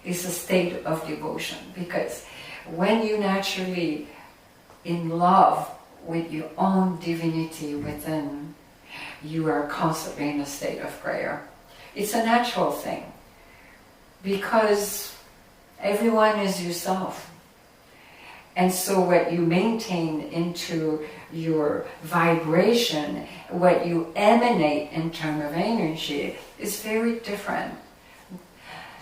It's a state of devotion, because when you naturally in love with your own divinity within, you are constantly in a state of prayer. It's a natural thing, because everyone is yourself. And so what you maintain into your vibration, what you emanate in terms of energy, is very different.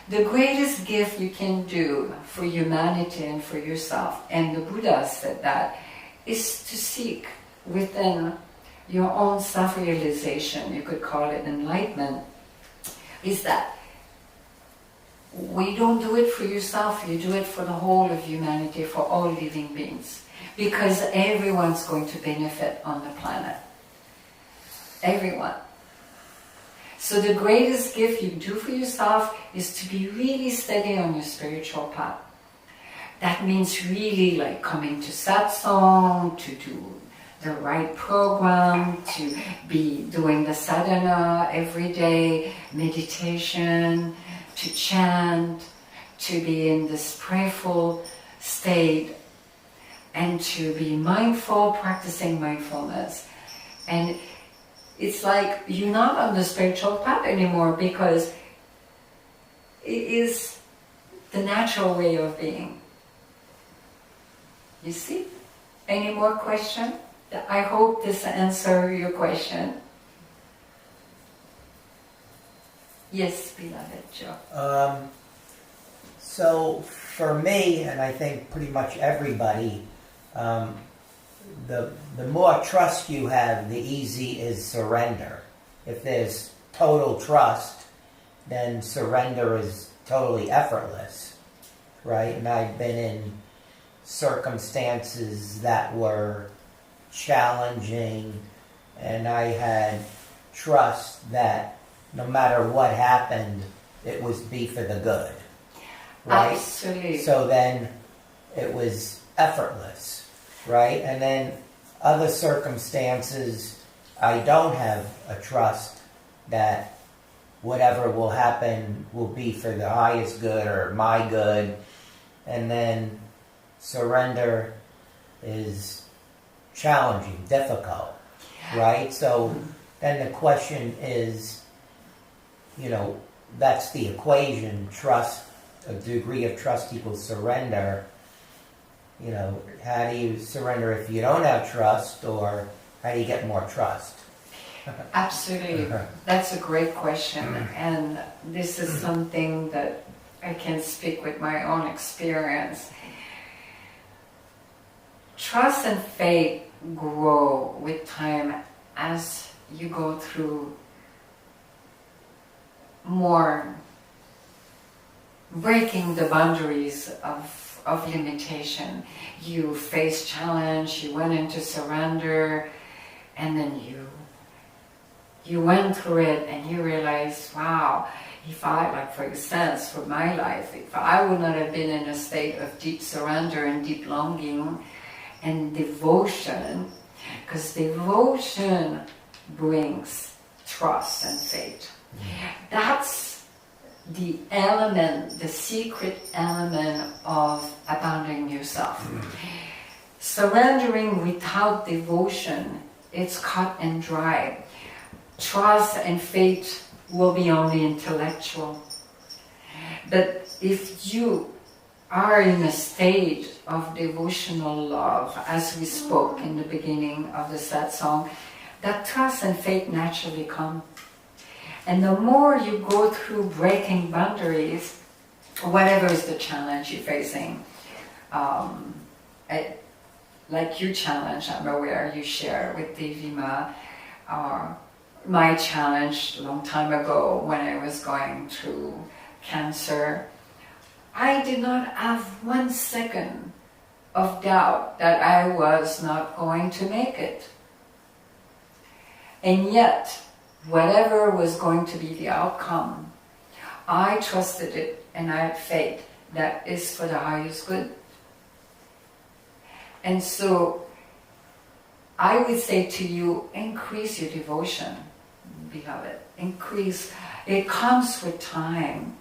The greatest gift you can do for humanity and for yourself, and the Buddha said that, is to seek within your own self-realization, you could call it enlightenment, is that we don't do it for yourself, you do it for the whole of humanity, for all living beings. Because everyone's going to benefit on the planet. Everyone. So the greatest gift you do for yourself is to be really steady on your spiritual path. That means really like coming to satsang, to do the right program, to be doing the sadhana every day, meditation, to chant, to be in this prayerful state, and to be mindful, practicing mindfulness. And it's like you're not on the spiritual path anymore, because it is the natural way of being. You see? Any more question? I hope this answers your question. Yes, beloved Joe. So for me, and I think pretty much everybody, the more trust you have, the easy is surrender. If there's total trust, then surrender is totally effortless, right? And I've been in circumstances that were challenging, and I had trust that no matter what happened, it would be for the good, right? Absolutely. So then it was effortless, right? And then other circumstances, I don't have a trust that whatever will happen will be for the highest good or my good. And then surrender is challenging, difficult, right? So then the question is, you know, that's the equation. Trust, a degree of trust equals surrender. You know, how do you surrender if you don't have trust, or how do you get more trust? Absolutely. That's a great question. And this is something that I can speak with my own experience. Trust and faith grow with time as you go through more breaking the boundaries of limitation. You face challenge, you went into surrender, and then you went through it and you realize, wow, if I, like for instance, for my life, if I would not have been in a state of deep surrender and deep longing and devotion, because devotion brings trust and faith. That's the element, the secret element of abandoning yourself. Surrendering without devotion, it's cut and dry. Trust and faith will be only intellectual. But if you are in a state of devotional love, as we spoke in the beginning of the satsang, that trust and faith naturally come. And the more you go through breaking boundaries, whatever is the challenge you're facing, like your challenge, I'm aware you share with Devi Ma, my challenge a long time ago when I was going through cancer, I did not have 1 second of doubt that I was not going to make it. And yet, whatever was going to be the outcome, I trusted it and I had faith that is for the highest good. And so, I would say to you, increase your devotion, beloved. Increase. It comes with time.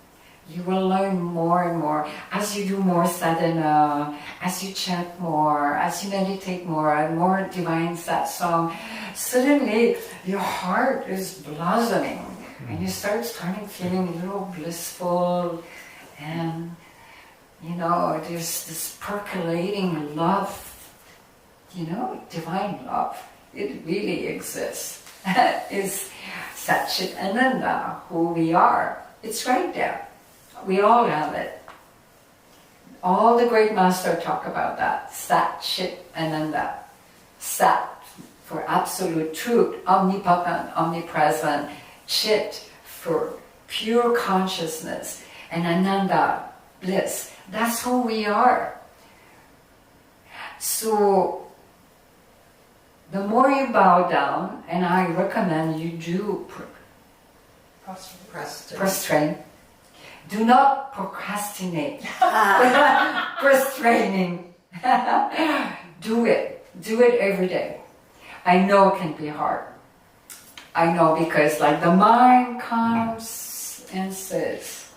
You will learn more and more as you do more sadhana, as you chant more, as you meditate more, and more divine satsang. Suddenly, your heart is blossoming, and you start feeling a little blissful, and you know there's this percolating love. You know, divine love. It really exists. Is Satchit Ananda, who we are. It's right there. We all have it. All the great masters talk about that. Sat, Chit, Ananda. Sat for absolute truth, omnipotent, omnipresent. Chit for pure consciousness. And Ananda, bliss. That's who we are. So, the more you bow down, and I recommend you do prostrate. Do not procrastinate. Prostrating. Do it. Do it every day. I know it can be hard. I know because like the mind comes and says,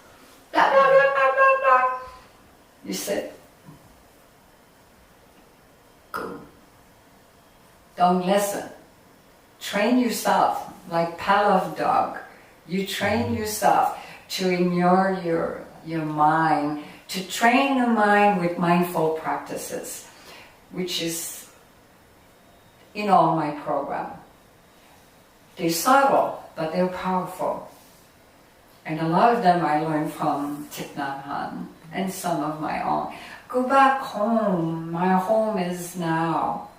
blah, blah, blah, blah, blah, blah. You sit. Go. Don't listen. train yourself, like Pavlov dog. You train yourself to ignore your mind, to train the mind with mindful practices, which is in all my program. They're subtle, but they're powerful. And a lot of them I learned from Thich Nhat Hanh and some of my own. Go back home. My home is now.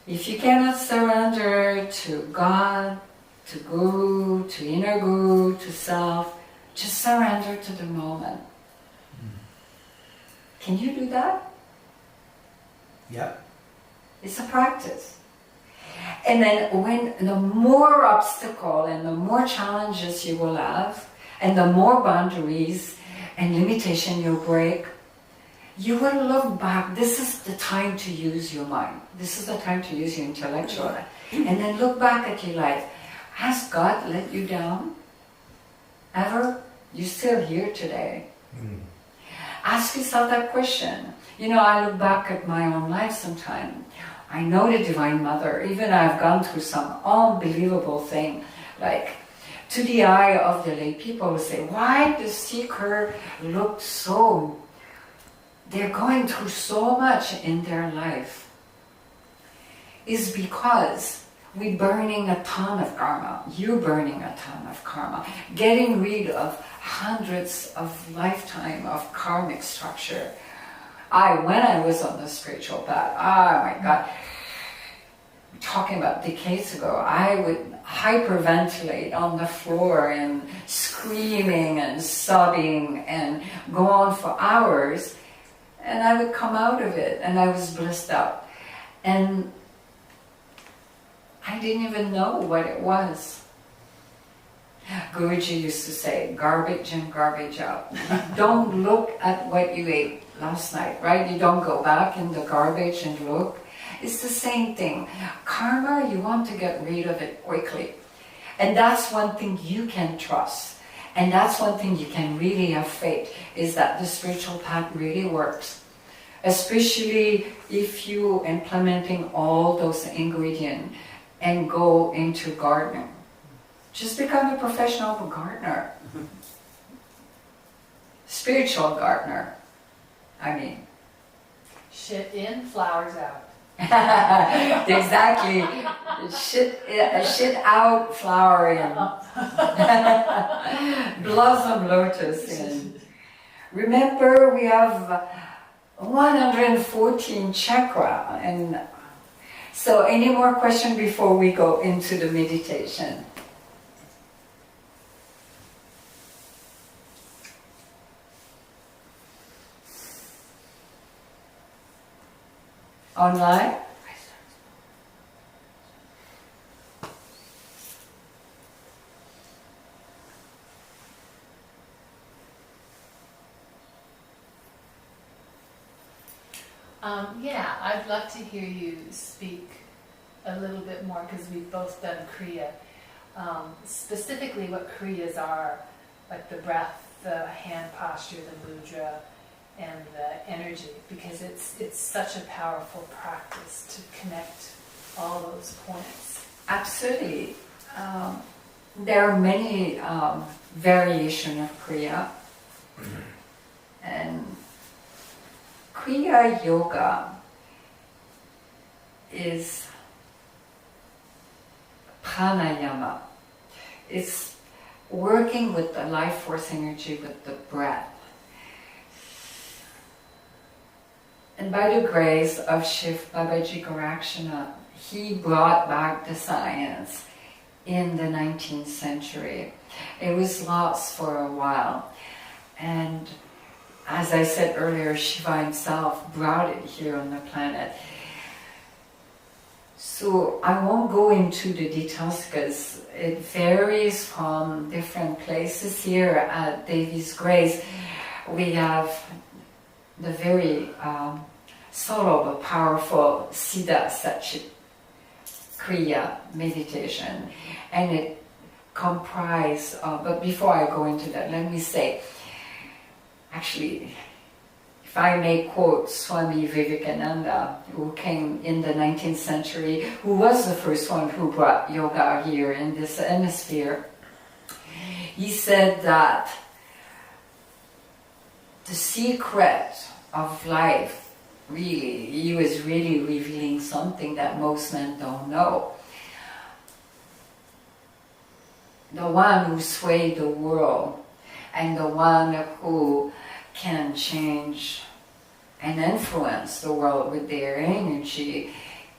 If you cannot surrender to God, to Guru, to inner Guru, to self, just surrender to the moment. Can you do that? Yep. It's a practice. And then when the more obstacle and the more challenges you will have, and the more boundaries and limitation you break, you will look back. This is the time to use your mind. This is the time to use your intellectual. And then look back at your life. Has God let you down? Ever? You're still here today. Ask yourself that question. You know, I look back at my own life sometimes. I know the Divine Mother. Even I've gone through some unbelievable thing. Like, to the eye of the lay people who say, why does seeker look so... They're going through so much in their life. Is because we're burning a ton of karma. You're burning a ton of karma. Getting rid of hundreds of lifetime of karmic structure. When I was on the spiritual path, oh my God, talking about decades ago, I would hyperventilate on the floor and screaming and sobbing and go on for hours. And I would come out of it and I was blissed out. And I didn't even know what it was. Guruji used to say, garbage in, garbage out. Don't look at what you ate last night, right? You don't go back in the garbage and look. It's the same thing. Karma, you want to get rid of it quickly. And that's one thing you can trust. And that's one thing you can really have faith, is that the spiritual path really works. Especially if you implementing all those ingredients and go into gardening. Just become a professional gardener. Spiritual gardener, I mean. Shit in, flowers out. Exactly. Shit out, flower in. Blossom lotus in. Remember, we have 114 chakra. And so any more questions before we go into the meditation? Online? Yeah, I'd love to hear you speak a little bit more, because we've both done kriya. Specifically what kriyas are, like the breath, the hand posture, the mudra, and the energy, because it's such a powerful practice to connect all those points. Absolutely. There are many variations of kriya. And kriya yoga is pranayama. It's working with the life force energy, with the breath. And by the grace of Shiv Babaji Gorakshanath, he brought back the science in the 19th century. It was lost for a while. And as I said earlier, Shiva himself brought it here on the planet. So I won't go into the details because it varies from different places. Here at Devi's Grace, we have the very subtle but powerful Siddha Satchit Kriya meditation. And it comprises, but before I go into that, let me say, actually, if I may quote Swami Vivekananda, who came in the 19th century, who was the first one who brought yoga here in this hemisphere, he said that the secret of life, really, he was really revealing something that most men don't know. The one who swayed the world and the one who can change and influence the world with their energy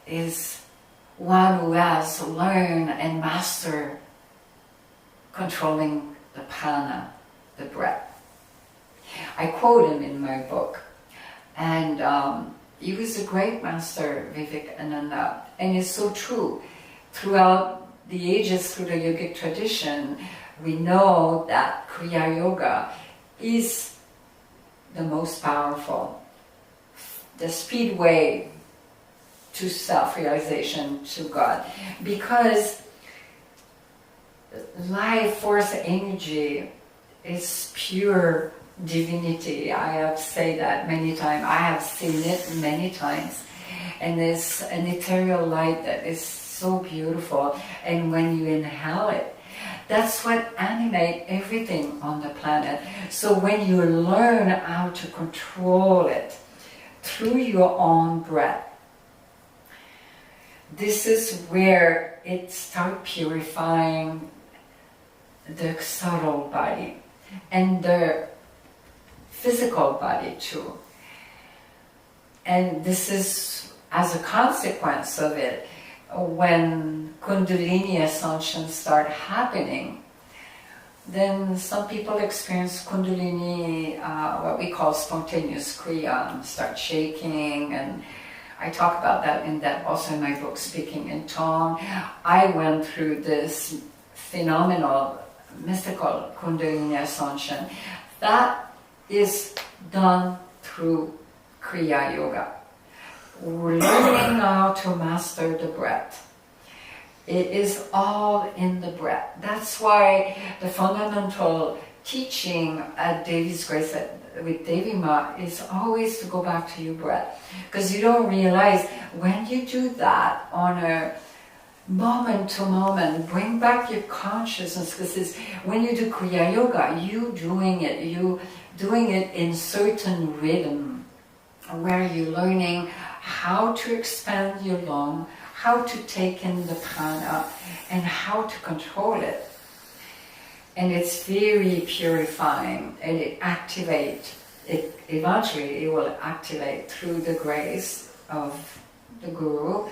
is one who has learned and mastered controlling the prana, the breath. I quote him in my book, and he was a great master, Vivekananda, and it's so true. Throughout the ages, through the yogic tradition, we know that kriya yoga is the most powerful, the speedway to self-realization, to God, because life force energy is pure divinity. I have said that many times. I have seen it many times, and it's an ethereal light that is so beautiful. And when you inhale it, that's what animates everything on the planet. So when you learn how to control it through your own breath, this is where it starts purifying the subtle body and the physical body too. And this is as a consequence of it, when Kundalini ascension start happening, then some people experience Kundalini, what we call spontaneous kriya, and start shaking, and I talk about that in depth also in my book, Speaking in Tongue. I went through this phenomenal, mystical Kundalini ascension. That is done through kriya yoga. We're learning how to master the breath. It is all in the breath. That's why the fundamental teaching at Devi's Grace with Devi Ma is always to go back to your breath. Because you don't realize when you do that on a moment to moment, bring back your consciousness, because when you do kriya yoga, you doing it in certain rhythm where you're learning how to expand your lung, how to take in the prana, and how to control it. And it's very purifying, and it activates. Eventually, it will activate through the grace of the Guru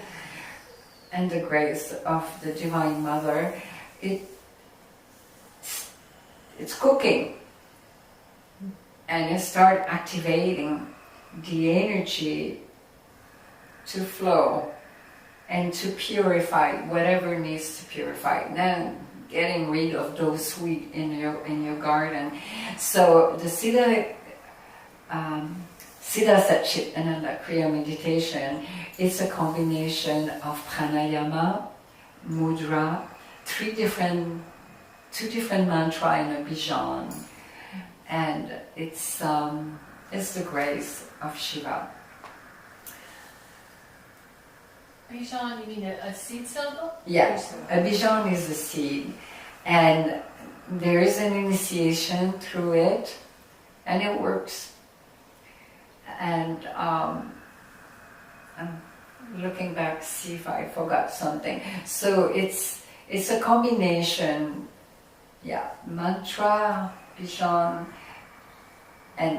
and the grace of the Divine Mother. It's cooking, and it starts activating the energy to flow and to purify whatever needs to purify. Then getting rid of those weeds in your garden. So the Siddha Satchitananda Kriya meditation is a combination of pranayama, mudra, two different mantra in a bijan, and it's the grace of Shiva. Bijan, you mean a seed syllable? Yes, a bijan is a seed, and there is an initiation through it, and it works. And I'm looking back, see if I forgot something. So it's a combination, mantra, bijan, and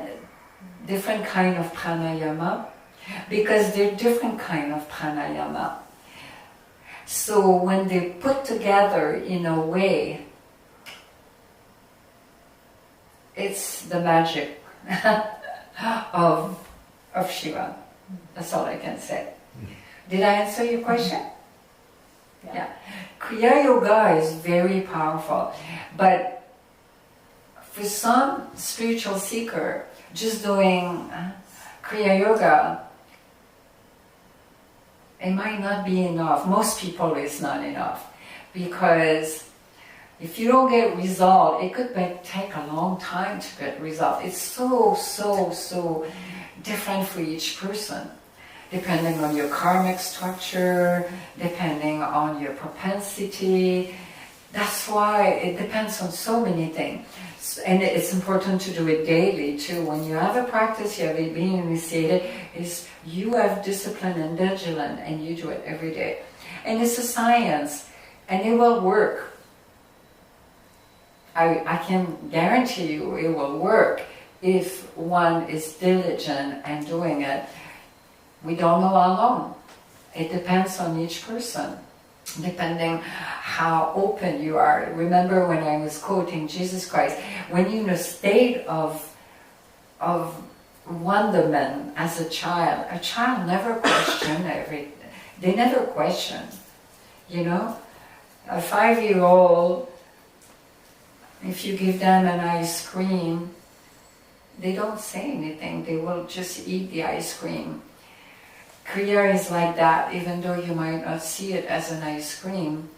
different kind of pranayama, because they're different kind of pranayama. So when they put together in a way, it's the magic of Shiva. That's all I can say. Did I answer your question? Yeah. Kriya Yoga is very powerful, but for some spiritual seeker, just doing Kriya Yoga, it might not be enough. Most people it's not enough, because If you don't get result, it could take a long time to get result. It's so different for each person, depending on your karmic structure, depending on your propensity. That's why it depends on so many things. And it's important to do it daily too. When you have a practice, you have it being initiated, is you have discipline and vigilance, and you do it every day. And it's a science, and it will work. I can guarantee you it will work if one is diligent and doing it. We don't know how long. It depends on each person, depending how open you are. Remember when I was quoting Jesus Christ, when you're in a state of wonderment as a child never question everything. They never question, you know? A 5-year-old, if you give them an ice cream, they don't say anything. They will just eat the ice cream. Kriya is like that, even though you might not see it as an ice cream.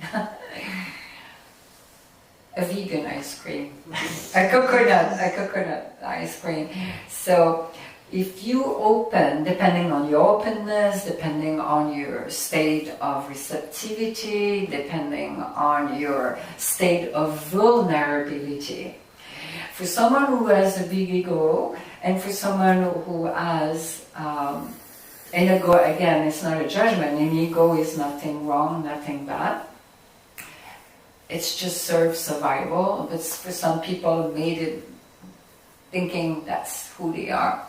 A vegan ice cream. a coconut ice cream. So if you open, depending on your openness, depending on your state of receptivity, depending on your state of vulnerability. For someone who has a big ego, and for someone who has an ego, again, it's not a judgment, an ego is nothing wrong, nothing bad. It's just serves survival, but for some people made it thinking that's who they are.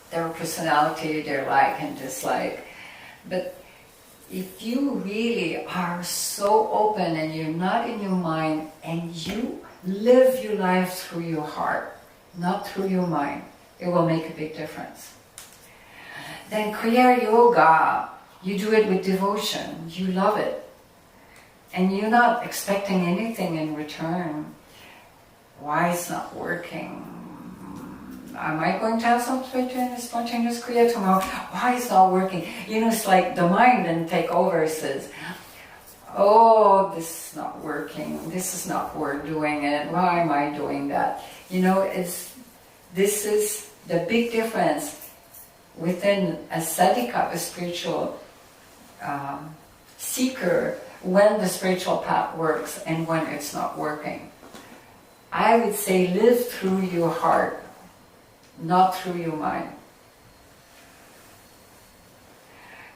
Their personality, their like and dislike. But if you really are so open and you're not in your mind and you live your life through your heart, not through your mind, it will make a big difference. Then Kriya Yoga, you do it with devotion, you love it. And you're not expecting anything in return. Why it's not working? Am I going to have some spontaneous Kriya tomorrow? Why it's not working? You know, it's like the mind then take over, says, oh, this is not working. This is not worth doing it. Why am I doing that? You know, this is the big difference within a sadhika, a spiritual seeker, when the spiritual path works and when it's not working. I would say live through your heart, not through your mind.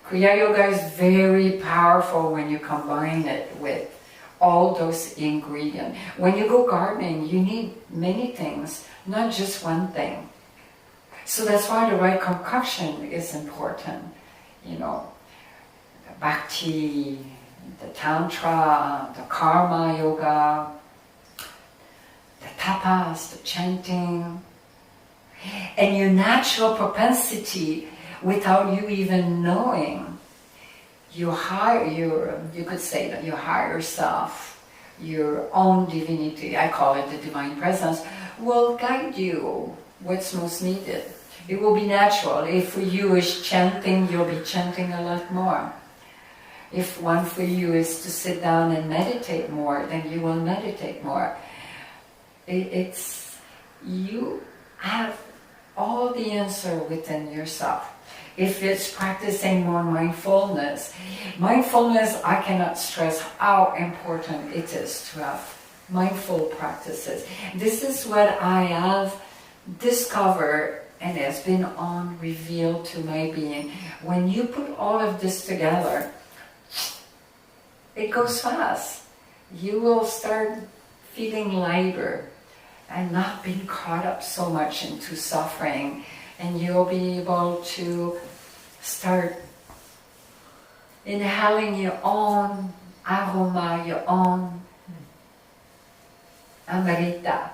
Kriya Yoga is very powerful when you combine it with all those ingredients. When you go gardening, you need many things, not just one thing. So that's why the right concoction is important. You know, the bhakti, the tantra, the karma yoga, the tapas, the chanting, and your natural propensity without you even knowing. You could say that your higher self, your own divinity, I call it the divine presence, will guide you what's most needed. It will be natural. If for you is chanting, you'll be chanting a lot more. If one for you is to sit down and meditate more, then you will meditate more. You have all the answer within yourself. If it's practicing more mindfulness, I cannot stress how important it is to have mindful practices. This is what I have discovered and has been revealed to my being. When you put all of this together, it goes fast. You will start feeling lighter and not being caught up so much into suffering, and you'll be able to start inhaling your own aroma, your own amrita,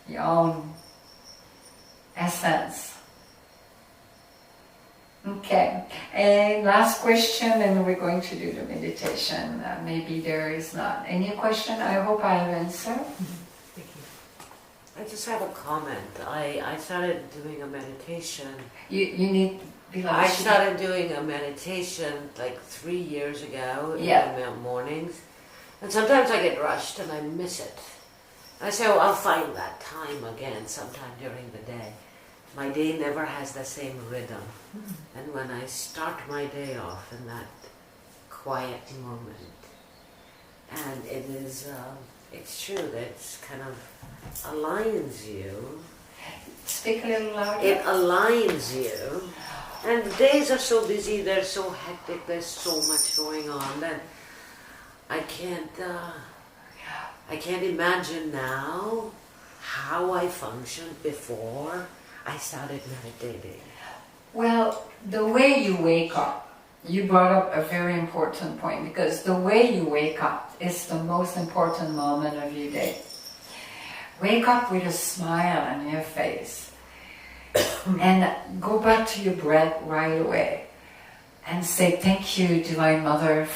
your own essence. Okay, and last question, and we're going to do the meditation. Maybe there is not any question. I hope I have answered. Thank you. I just have a comment. I started doing a meditation. You need to be I started doing a meditation like 3 years ago in the mornings. And sometimes I get rushed and I miss it. I say, oh, I'll find that time again sometime during the day. My day never has the same rhythm. And when I start my day off in that quiet moment, and it is, it's true that it's kind of aligns you. Speak a little louder. It aligns you. And the days are so busy, they're so hectic, there's so much going on that I can't imagine now how I functioned before I started meditating. Well, the way you wake up, you brought up a very important point, because the way you wake up is the most important moment of your day. Wake up with a smile on your face and go back to your breath right away and say, thank you, Divine Mother,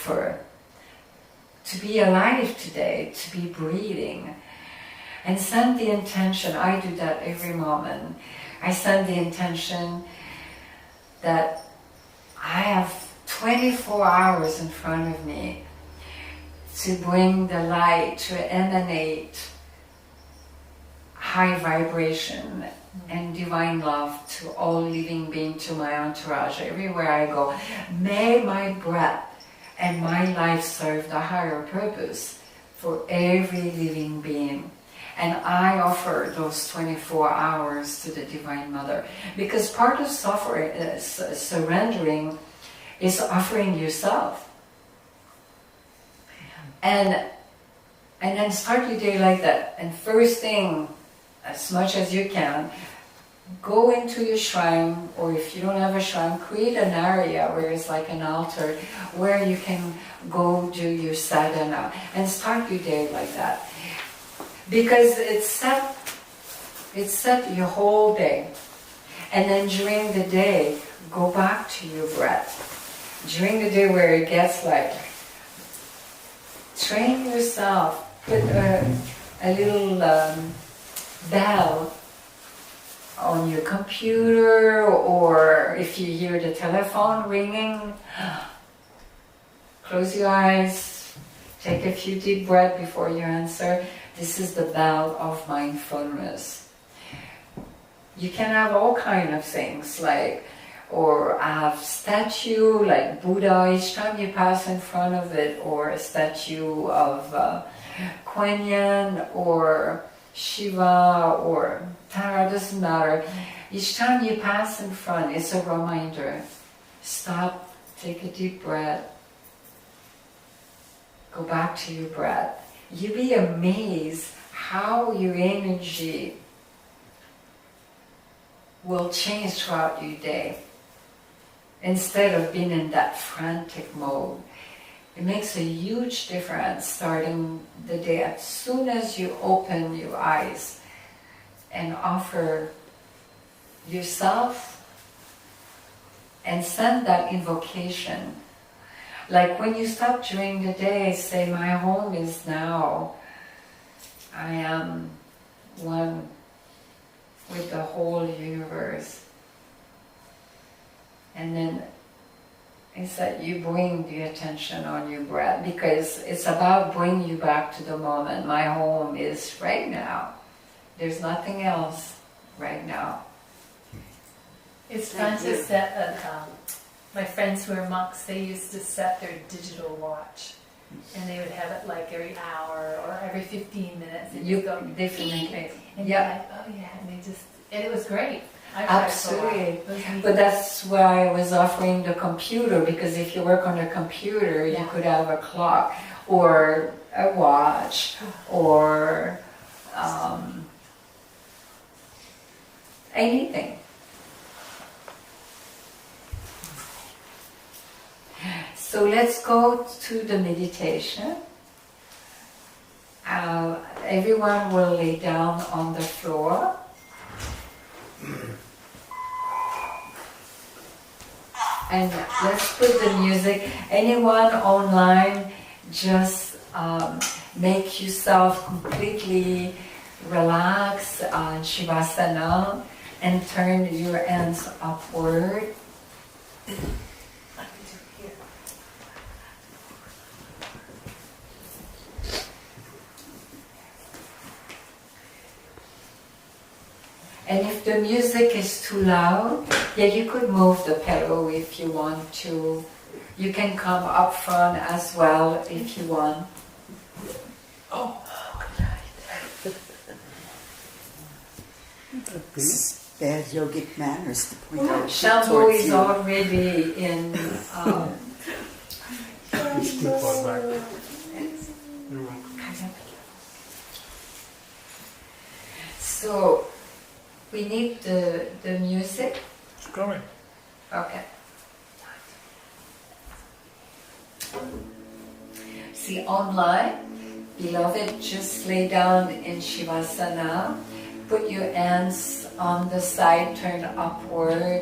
to be alive today, to be breathing. And send the intention. I do that every moment. I send the intention that I have 24 hours in front of me to bring the light, to emanate high vibration and divine love to all living beings, to my entourage, everywhere I go. May my breath and my life serve the higher purpose for every living being. And I offer those 24 hours to the Divine Mother, because part of surrendering is offering yourself. And then start your day like that. And first thing, as much as you can, go into your shrine, or if you don't have a shrine, create an area where it's like an altar where you can go do your sadhana and start your day like that. Because it's set your whole day. And then during the day, go back to your breath. During the day where it gets like, train yourself, put a little bell on your computer, or if you hear the telephone ringing, close your eyes, take a few deep breaths before you answer. This is the bell of mindfulness. You can have all kinds of things, like, or have statue like Buddha each time you pass in front of it, or a statue of Kuan Yin or Shiva or Tara, doesn't matter. Each time you pass in front, it's a reminder. Stop, take a deep breath, go back to your breath. You'll be amazed how your energy will change throughout your day. Instead of being in that frantic mode, it makes a huge difference starting the day as soon as you open your eyes and offer yourself and send that invocation. Like when you stop during the day, say, my home is now. I am one with the whole universe. And then it's that you bring the attention on your breath, because it's about bringing you back to the moment. My home is right now. There's nothing else right now. It's fun to set my friends who are monks, they used to set their digital watch. And they would have it like every hour or every 15 minutes. And You go definitely. and Yeah. you're like, oh yeah, and it was great. I tried Absolutely. for a while. But that's why I was offering the computer, because if you work on a computer, you could have a clock or a watch or anything. So let's go to the meditation. Everyone will lay down on the floor. And let's put the music. Anyone online, just make yourself completely relax on Shavasana and turn your hands upward. And if the music is too loud, yeah, you could move the pillow if you want to. You can come up front as well if you want. Oh, Bad yogic manners to point out. Shampoo is already in. So we need the music. It's coming. Okay. See, online, beloved, just lay down in Shavasana. Put your hands on the side, turn upward,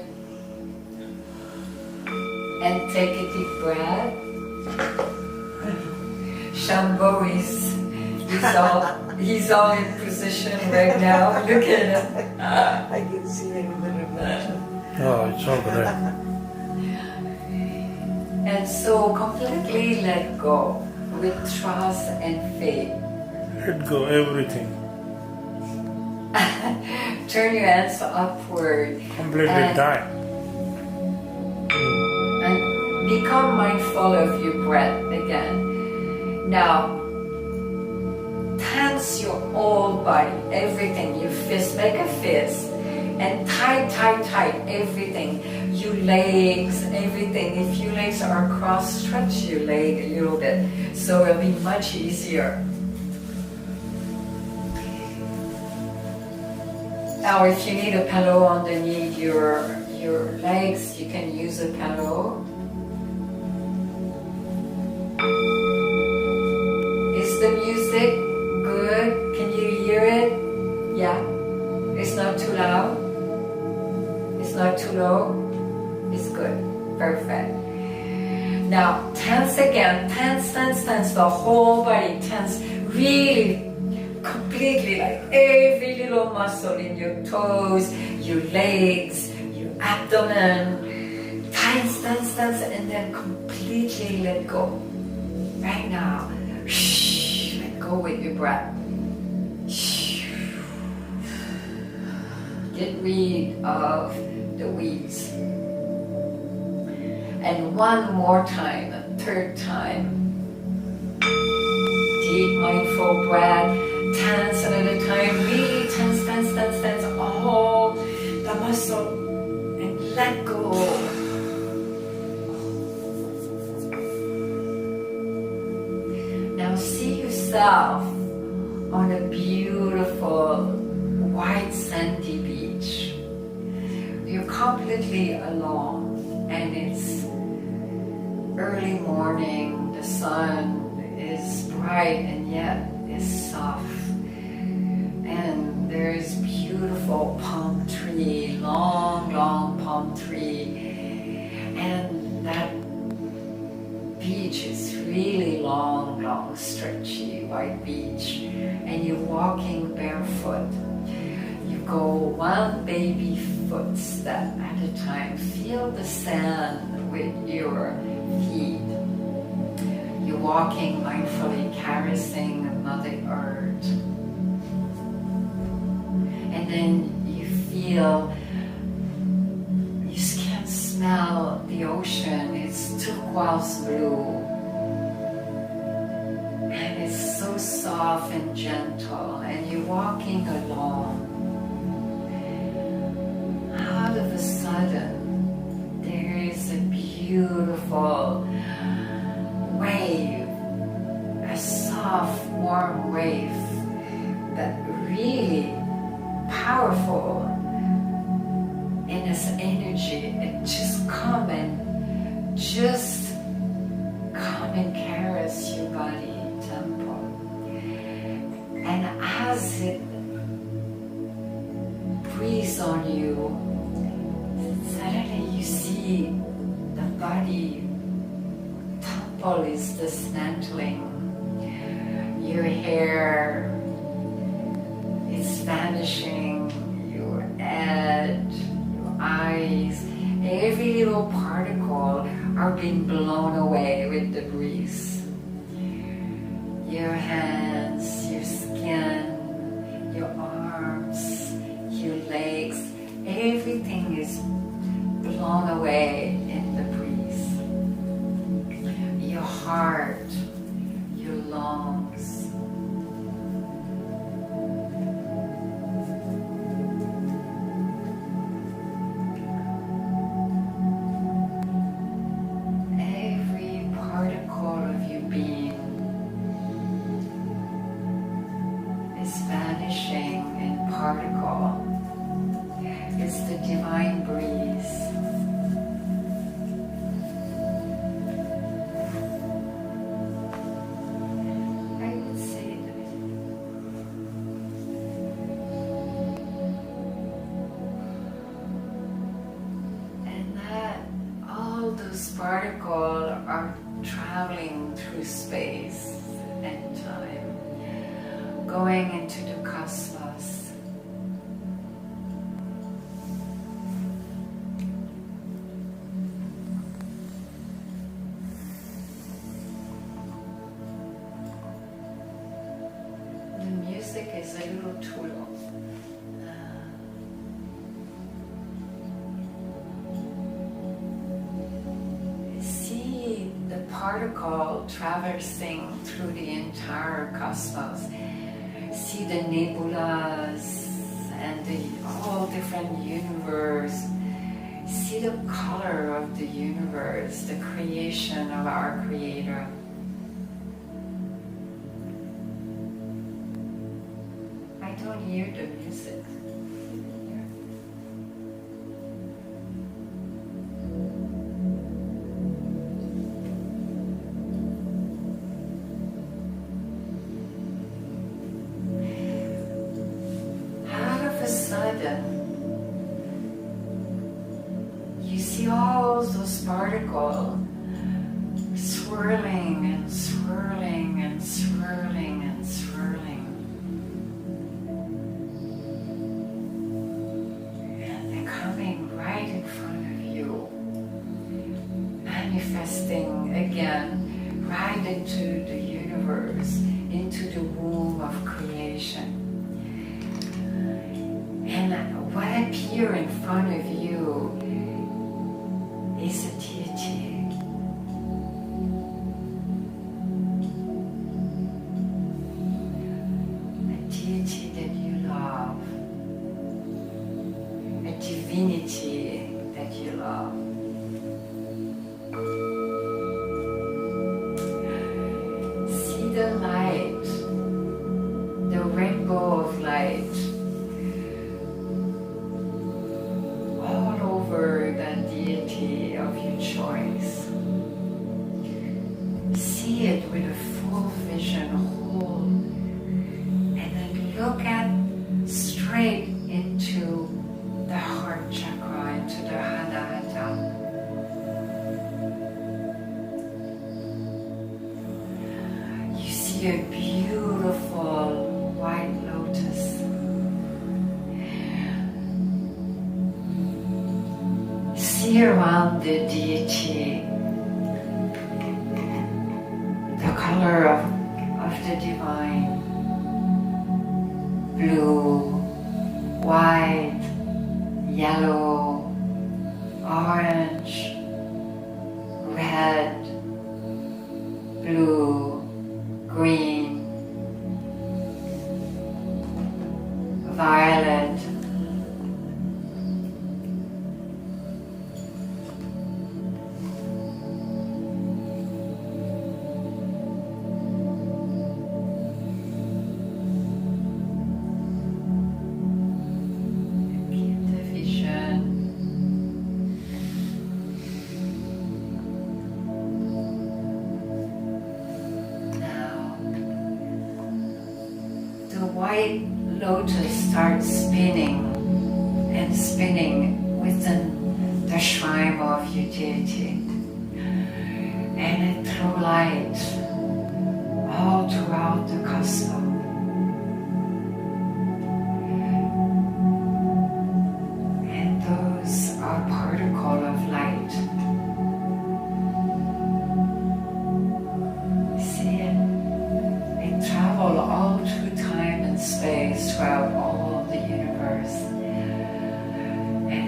and take a deep breath. Shambho he's all in position right now. Look at him. I can see it in the reflection. Oh, it's over there. And so completely let go with trust and faith. Let go everything. Turn your hands upward. Completely and, die. And become mindful of your breath again. Now, tense your whole body, everything. Your fist, make a fist. And tight everything. Your legs, everything. If your legs are crossed, stretch your leg a little bit. So it'll be much easier. Now if you need a pillow underneath your legs, you can use a pillow. Is the music good? Can you hear it? Yeah? It's not too loud? It's not too low? It's good. Perfect. Now tense again. Tense. The whole body tense. Really completely, like every little muscle in your toes, your legs, your abdomen. Tense, and then completely let go. Right now. Let go with your breath. Get rid of the weeds. And one more time, a third time. Deep mindful breath. Tense another time. Really tense. All the muscle. And let go. Now see yourself on a beautiful white sandy beach. You're completely alone and it's early morning, the sun is bright and yet is soft. And there's beautiful palm tree, long palm tree. And that beach is really long, stretchy, white beach. And you're walking barefoot. You go one baby footstep at a time. Feel the sand with your feet. You're walking mindfully, caressing Mother Earth. And then you feel, you can smell the ocean. It's turquoise blue. And it's so soft and gentle. And you're walking along. All of a sudden, there is a beautiful wave, a soft, warm wave that really powerful in its energy. It just come and caress your body, temple. And as it breathes on you, suddenly you see the body temple is dismantling. Your hair is vanishing, your head, your eyes, every little particle are being blown away with the breeze. Your hands, your skin, your arms, your legs, everything is blown away in the breeze. Your heart, your lungs, every particle of your being is vanishing in particle. It's the divine breeze. I would say that and that all those particles are traveling through space and time, going into the cosmos. Is a little too long. See the particle traversing through the entire cosmos. See the nebulas and the all different universe. See the color of the universe, the creation of our Creator. I don't hear the music. All of a sudden, you see all those particles swirling and swirling and swirling and swirling. Right in front of you, manifesting again right into the universe, into the womb of creation. And what appears in front of you is a deity. A deity that you love. A divinity that you love. See the light, the rainbow of light all over that deity of your choice. See it with a full vision, whole, and then look at straight into the heart chakra, into the Anahata. You see a beautiful white lotus. See around the deity the color of the divine. Blue, white, yellow, orange, red, blue, green, violet, white lotus starts spinning and spinning within the shrine of your deity. And it throws light all throughout the cosmos. And those are particles of light. See it? It travels all through time and space throughout all the universe. And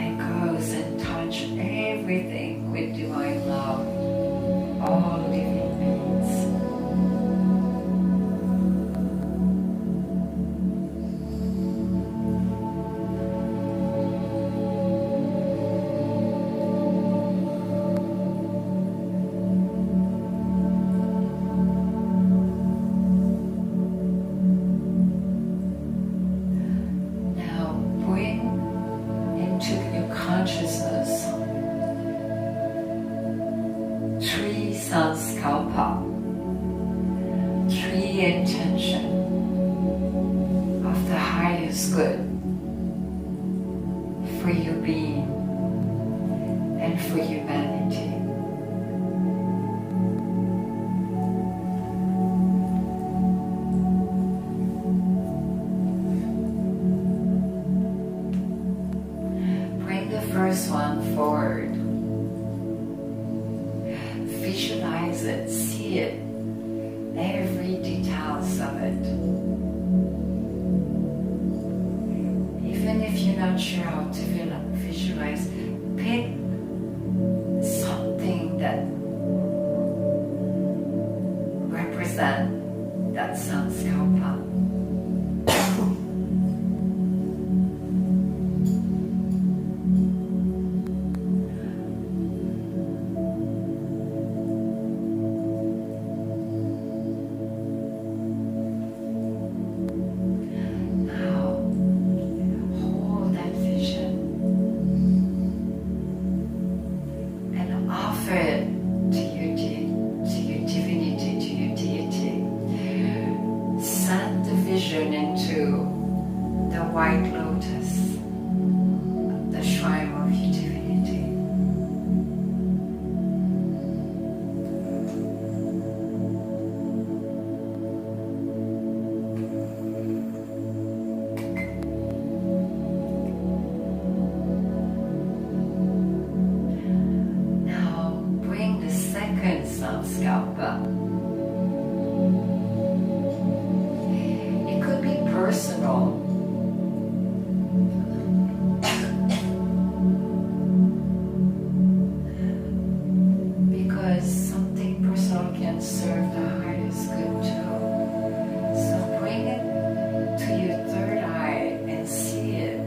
intention of the highest good for your being and for humanity. Bring the first one forward. Visualize it, see it, every details of it. Even if you're not sure how to visualize, pick something that represents that sankalpa. It could be personal. Because something personal can serve the highest good too. So bring it to your third eye and see it.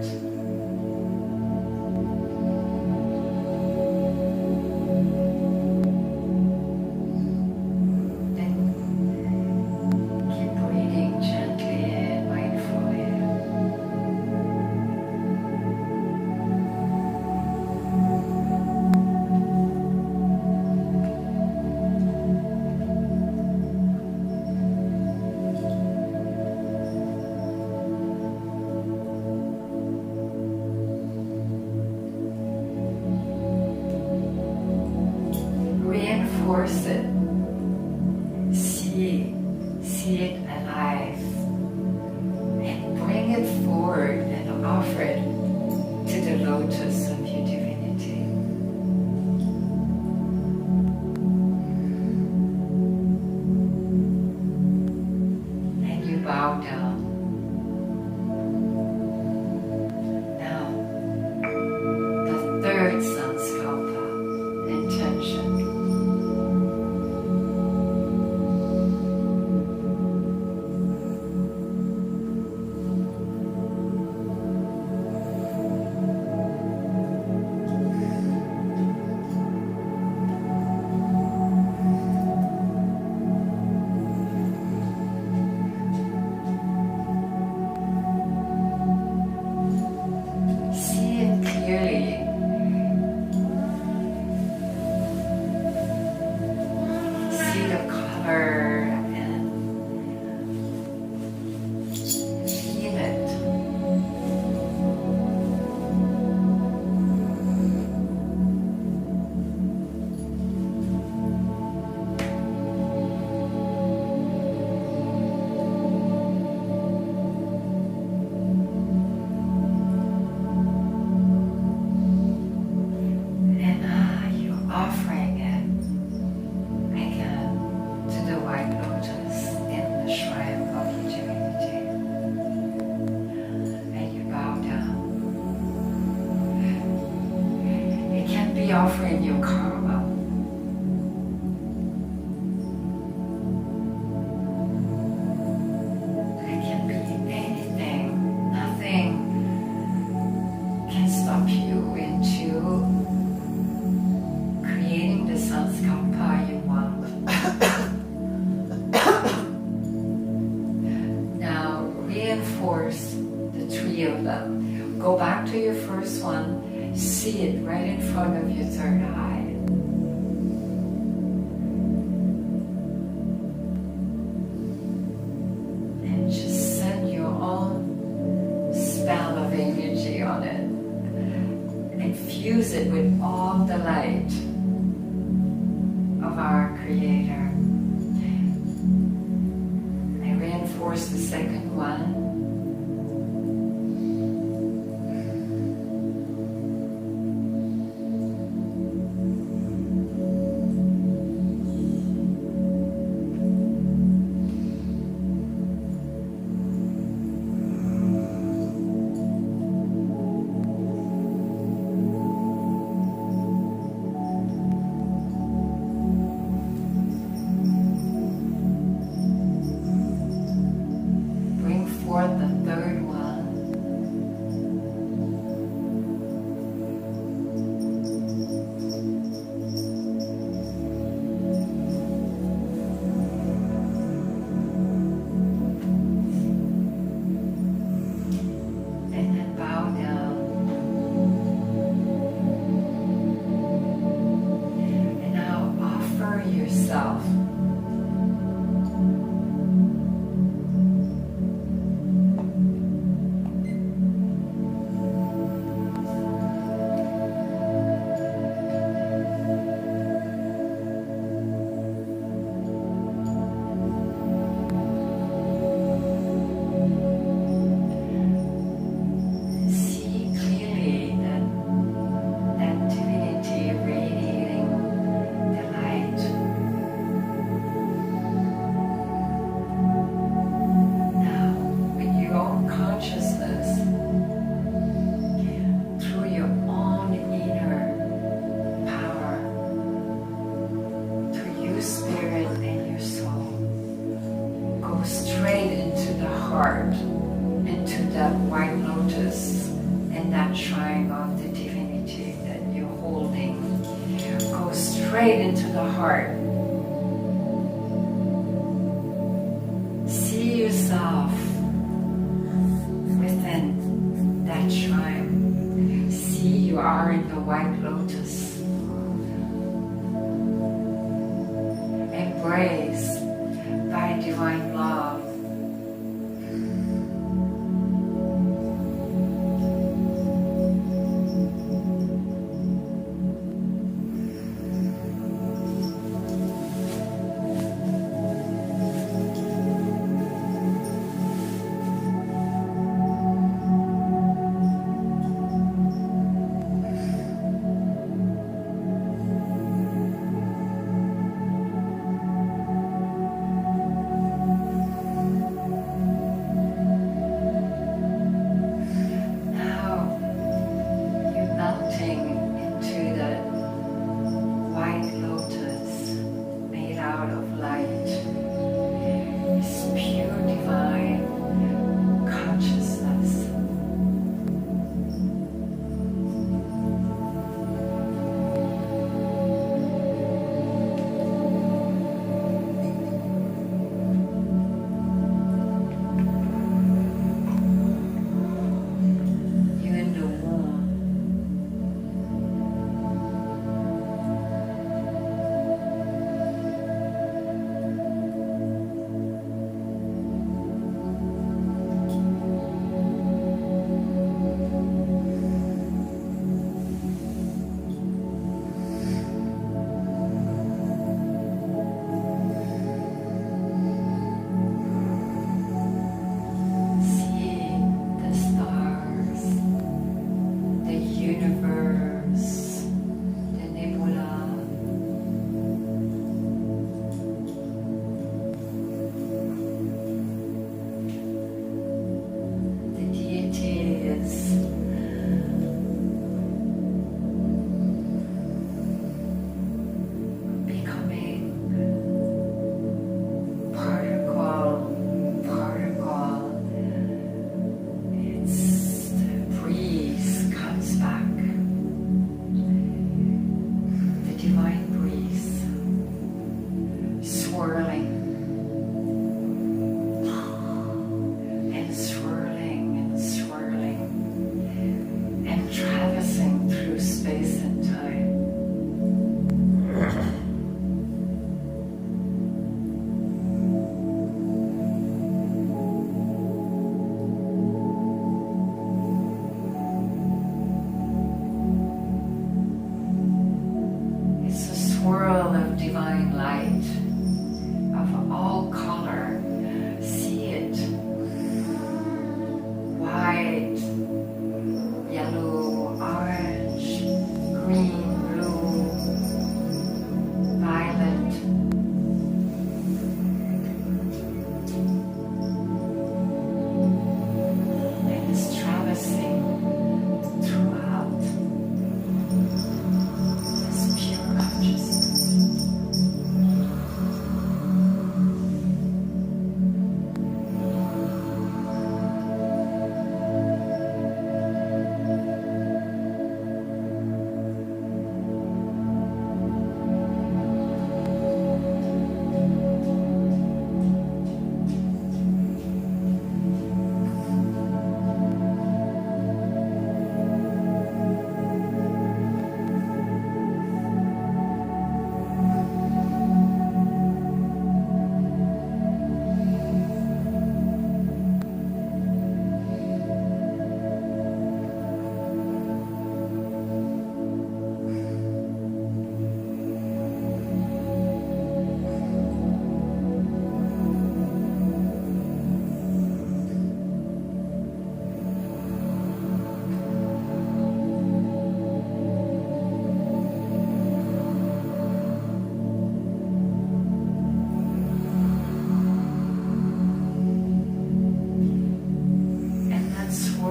Reinforce it. See it alive. And bring it forward and offer it to the lotus of your divinity. And you bow down. Now, the third sankalpa, intention. Offering your karma. It can be anything. Nothing can stop you into creating the sankalpa you want. Now reinforce the three of them. Go back to your first one. See it right in front of your third eye. of the light of our Creator. I reinforce the second one. Into the heart. See yourself within that shrine. See you are in the white lotus. Embrace by divine love.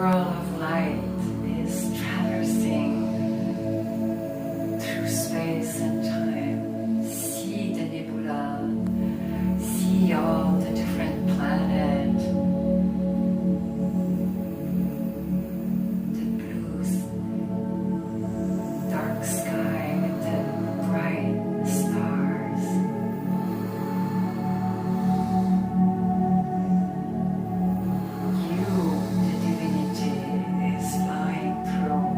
swirl of light is traversing through space and time. See the nebula, see all the different planets, the blue dark sky with the bright stars. You, the divinity, is flying through.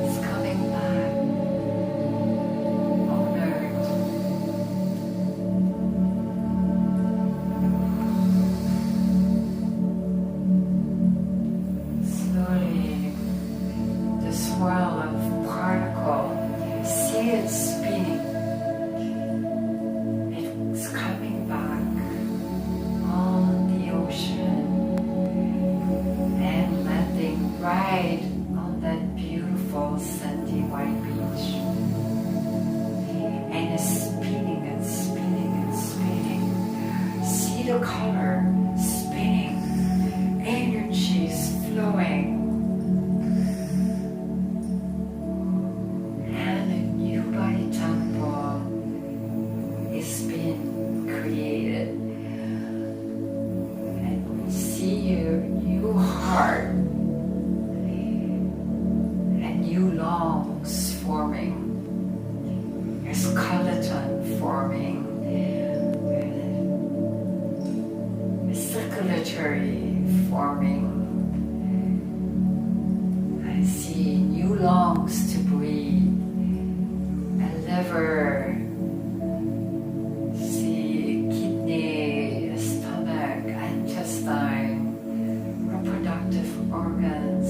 It's coming back on earth. Slowly, the swirl of particle, see it spinning. It's coming back on the ocean and landing right on that beautiful sandy white beach. And it's spinning and spinning and spinning. See the color spinning, energy is flowing. And a new body temple is being created. And see your new heart and new lungs forming, a skeleton forming, a circulatory forming. I see new lungs to breathe, a liver, see kidney, a stomach, intestine, reproductive organs,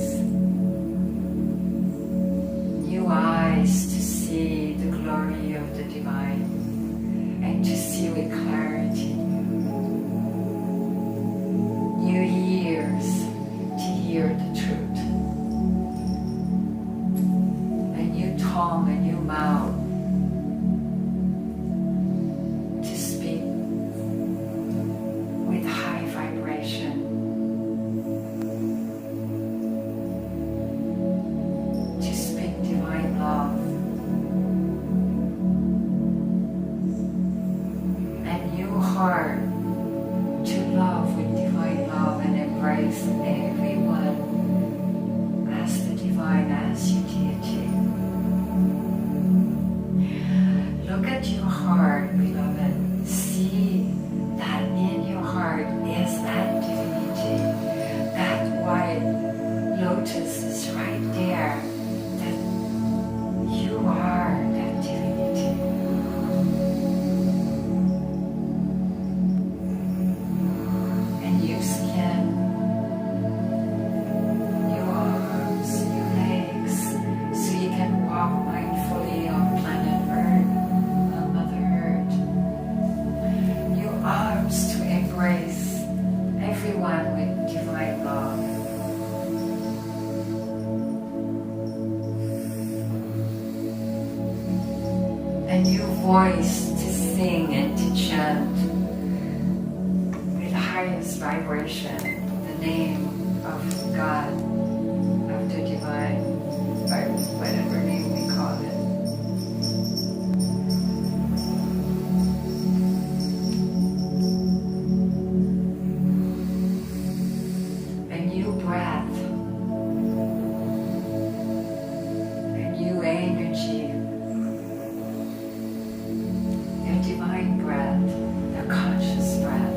new eyes to see the glory of the divine and to see with clarity, new ears to hear the truth, a new tongue, a new mouth to speak with high vibration, to speak divine love, a new heart to love with divine love and embrace everyone as the divine, as your deity. Look at your heart, beloved. See that in your heart is that divinity. That white lotus is right there. That you are that divinity. And your skin, your arms, your legs, so you can walk mindfully on planet Earth, on Mother Earth. Your arms to embrace everyone with divine love. A new voice to sing and to chant with highest vibration the name of God, of the divine, by whatever name we call it. A new breath, a new energy, a divine breath, a conscious breath.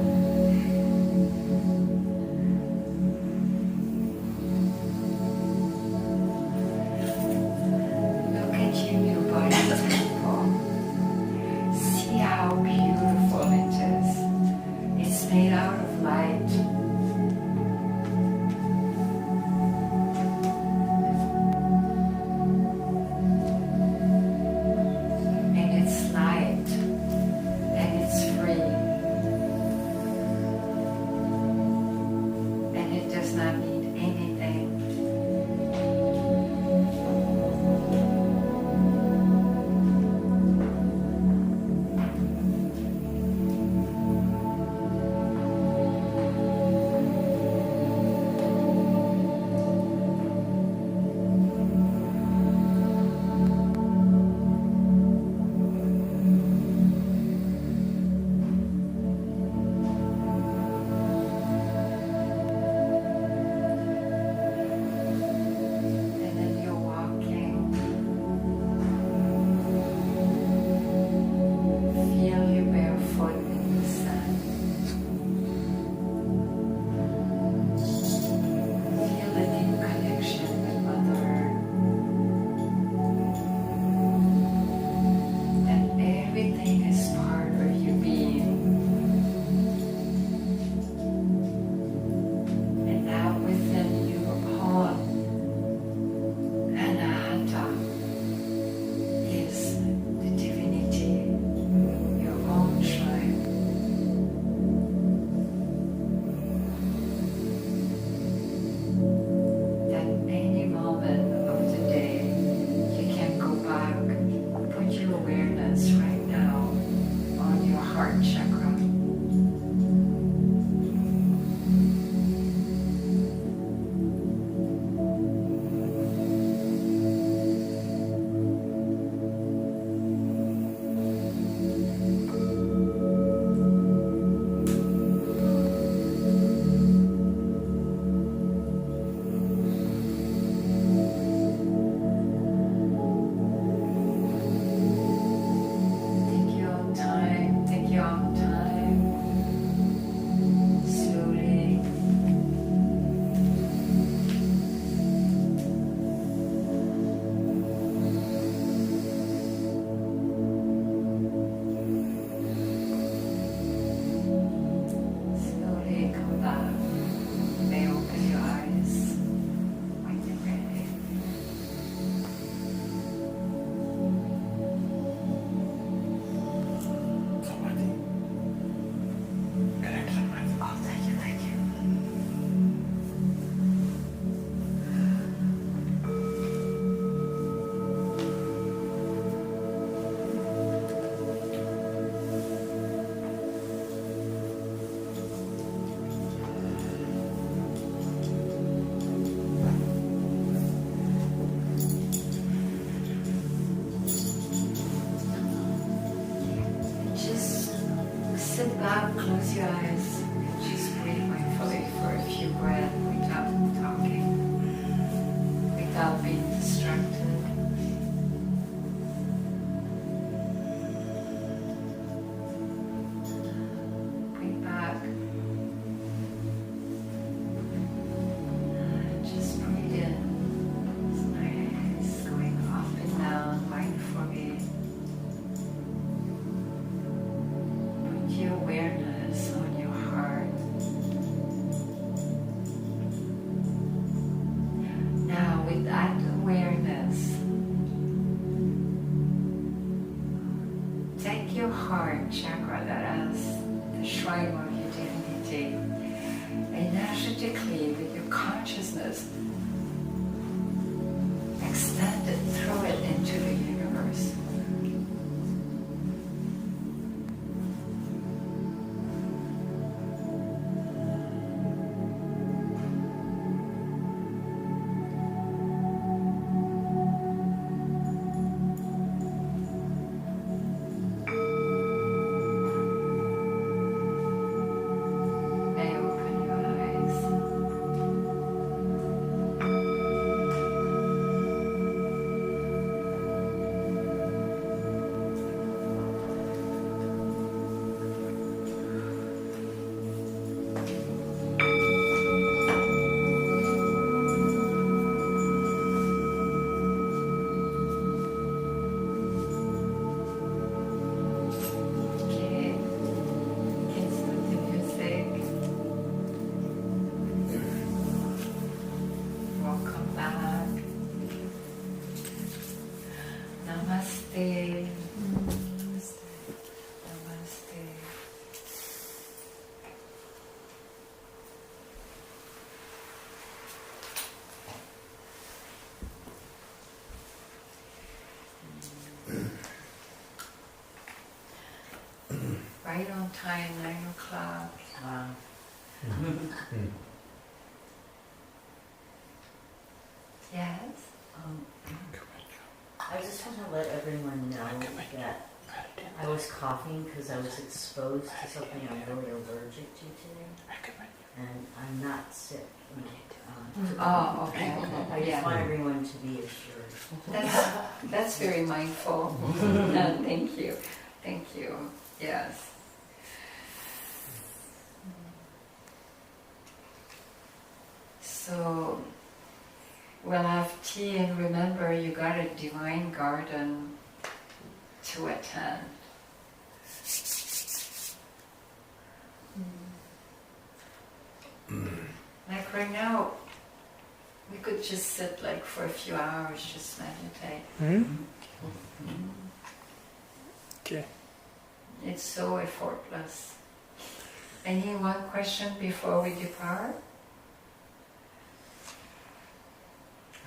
that, close your eyes. Just breathe mindfully for a few breaths without talking, without being distracted. Breathe back. Just breathe in. It's nice, going up and down mindfully. Put your awareness on your heart. Now, with that awareness, take your heart chakra, that is the shrine of your divinity, energetically with your consciousness, extend it, throw it into the universe. May open your eyes. Okay, can start the music. Welcome back. Namaste. Namaste. Right on time, 9 o'clock. Wow. Yes? I just want to let everyone know that I was coughing because I was exposed to something I'm really allergic to today. And I'm not sick. Oh, okay. I just Yeah. want everyone to be assured. That's very mindful. Thank you. Thank you. Yes. So we'll have tea, and remember you got a divine garden to attend. Like right now, we could just sit like for a few hours, just meditate. Okay. It's so effortless. Any one question before we depart?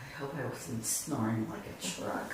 I hope I wasn't snoring like a truck.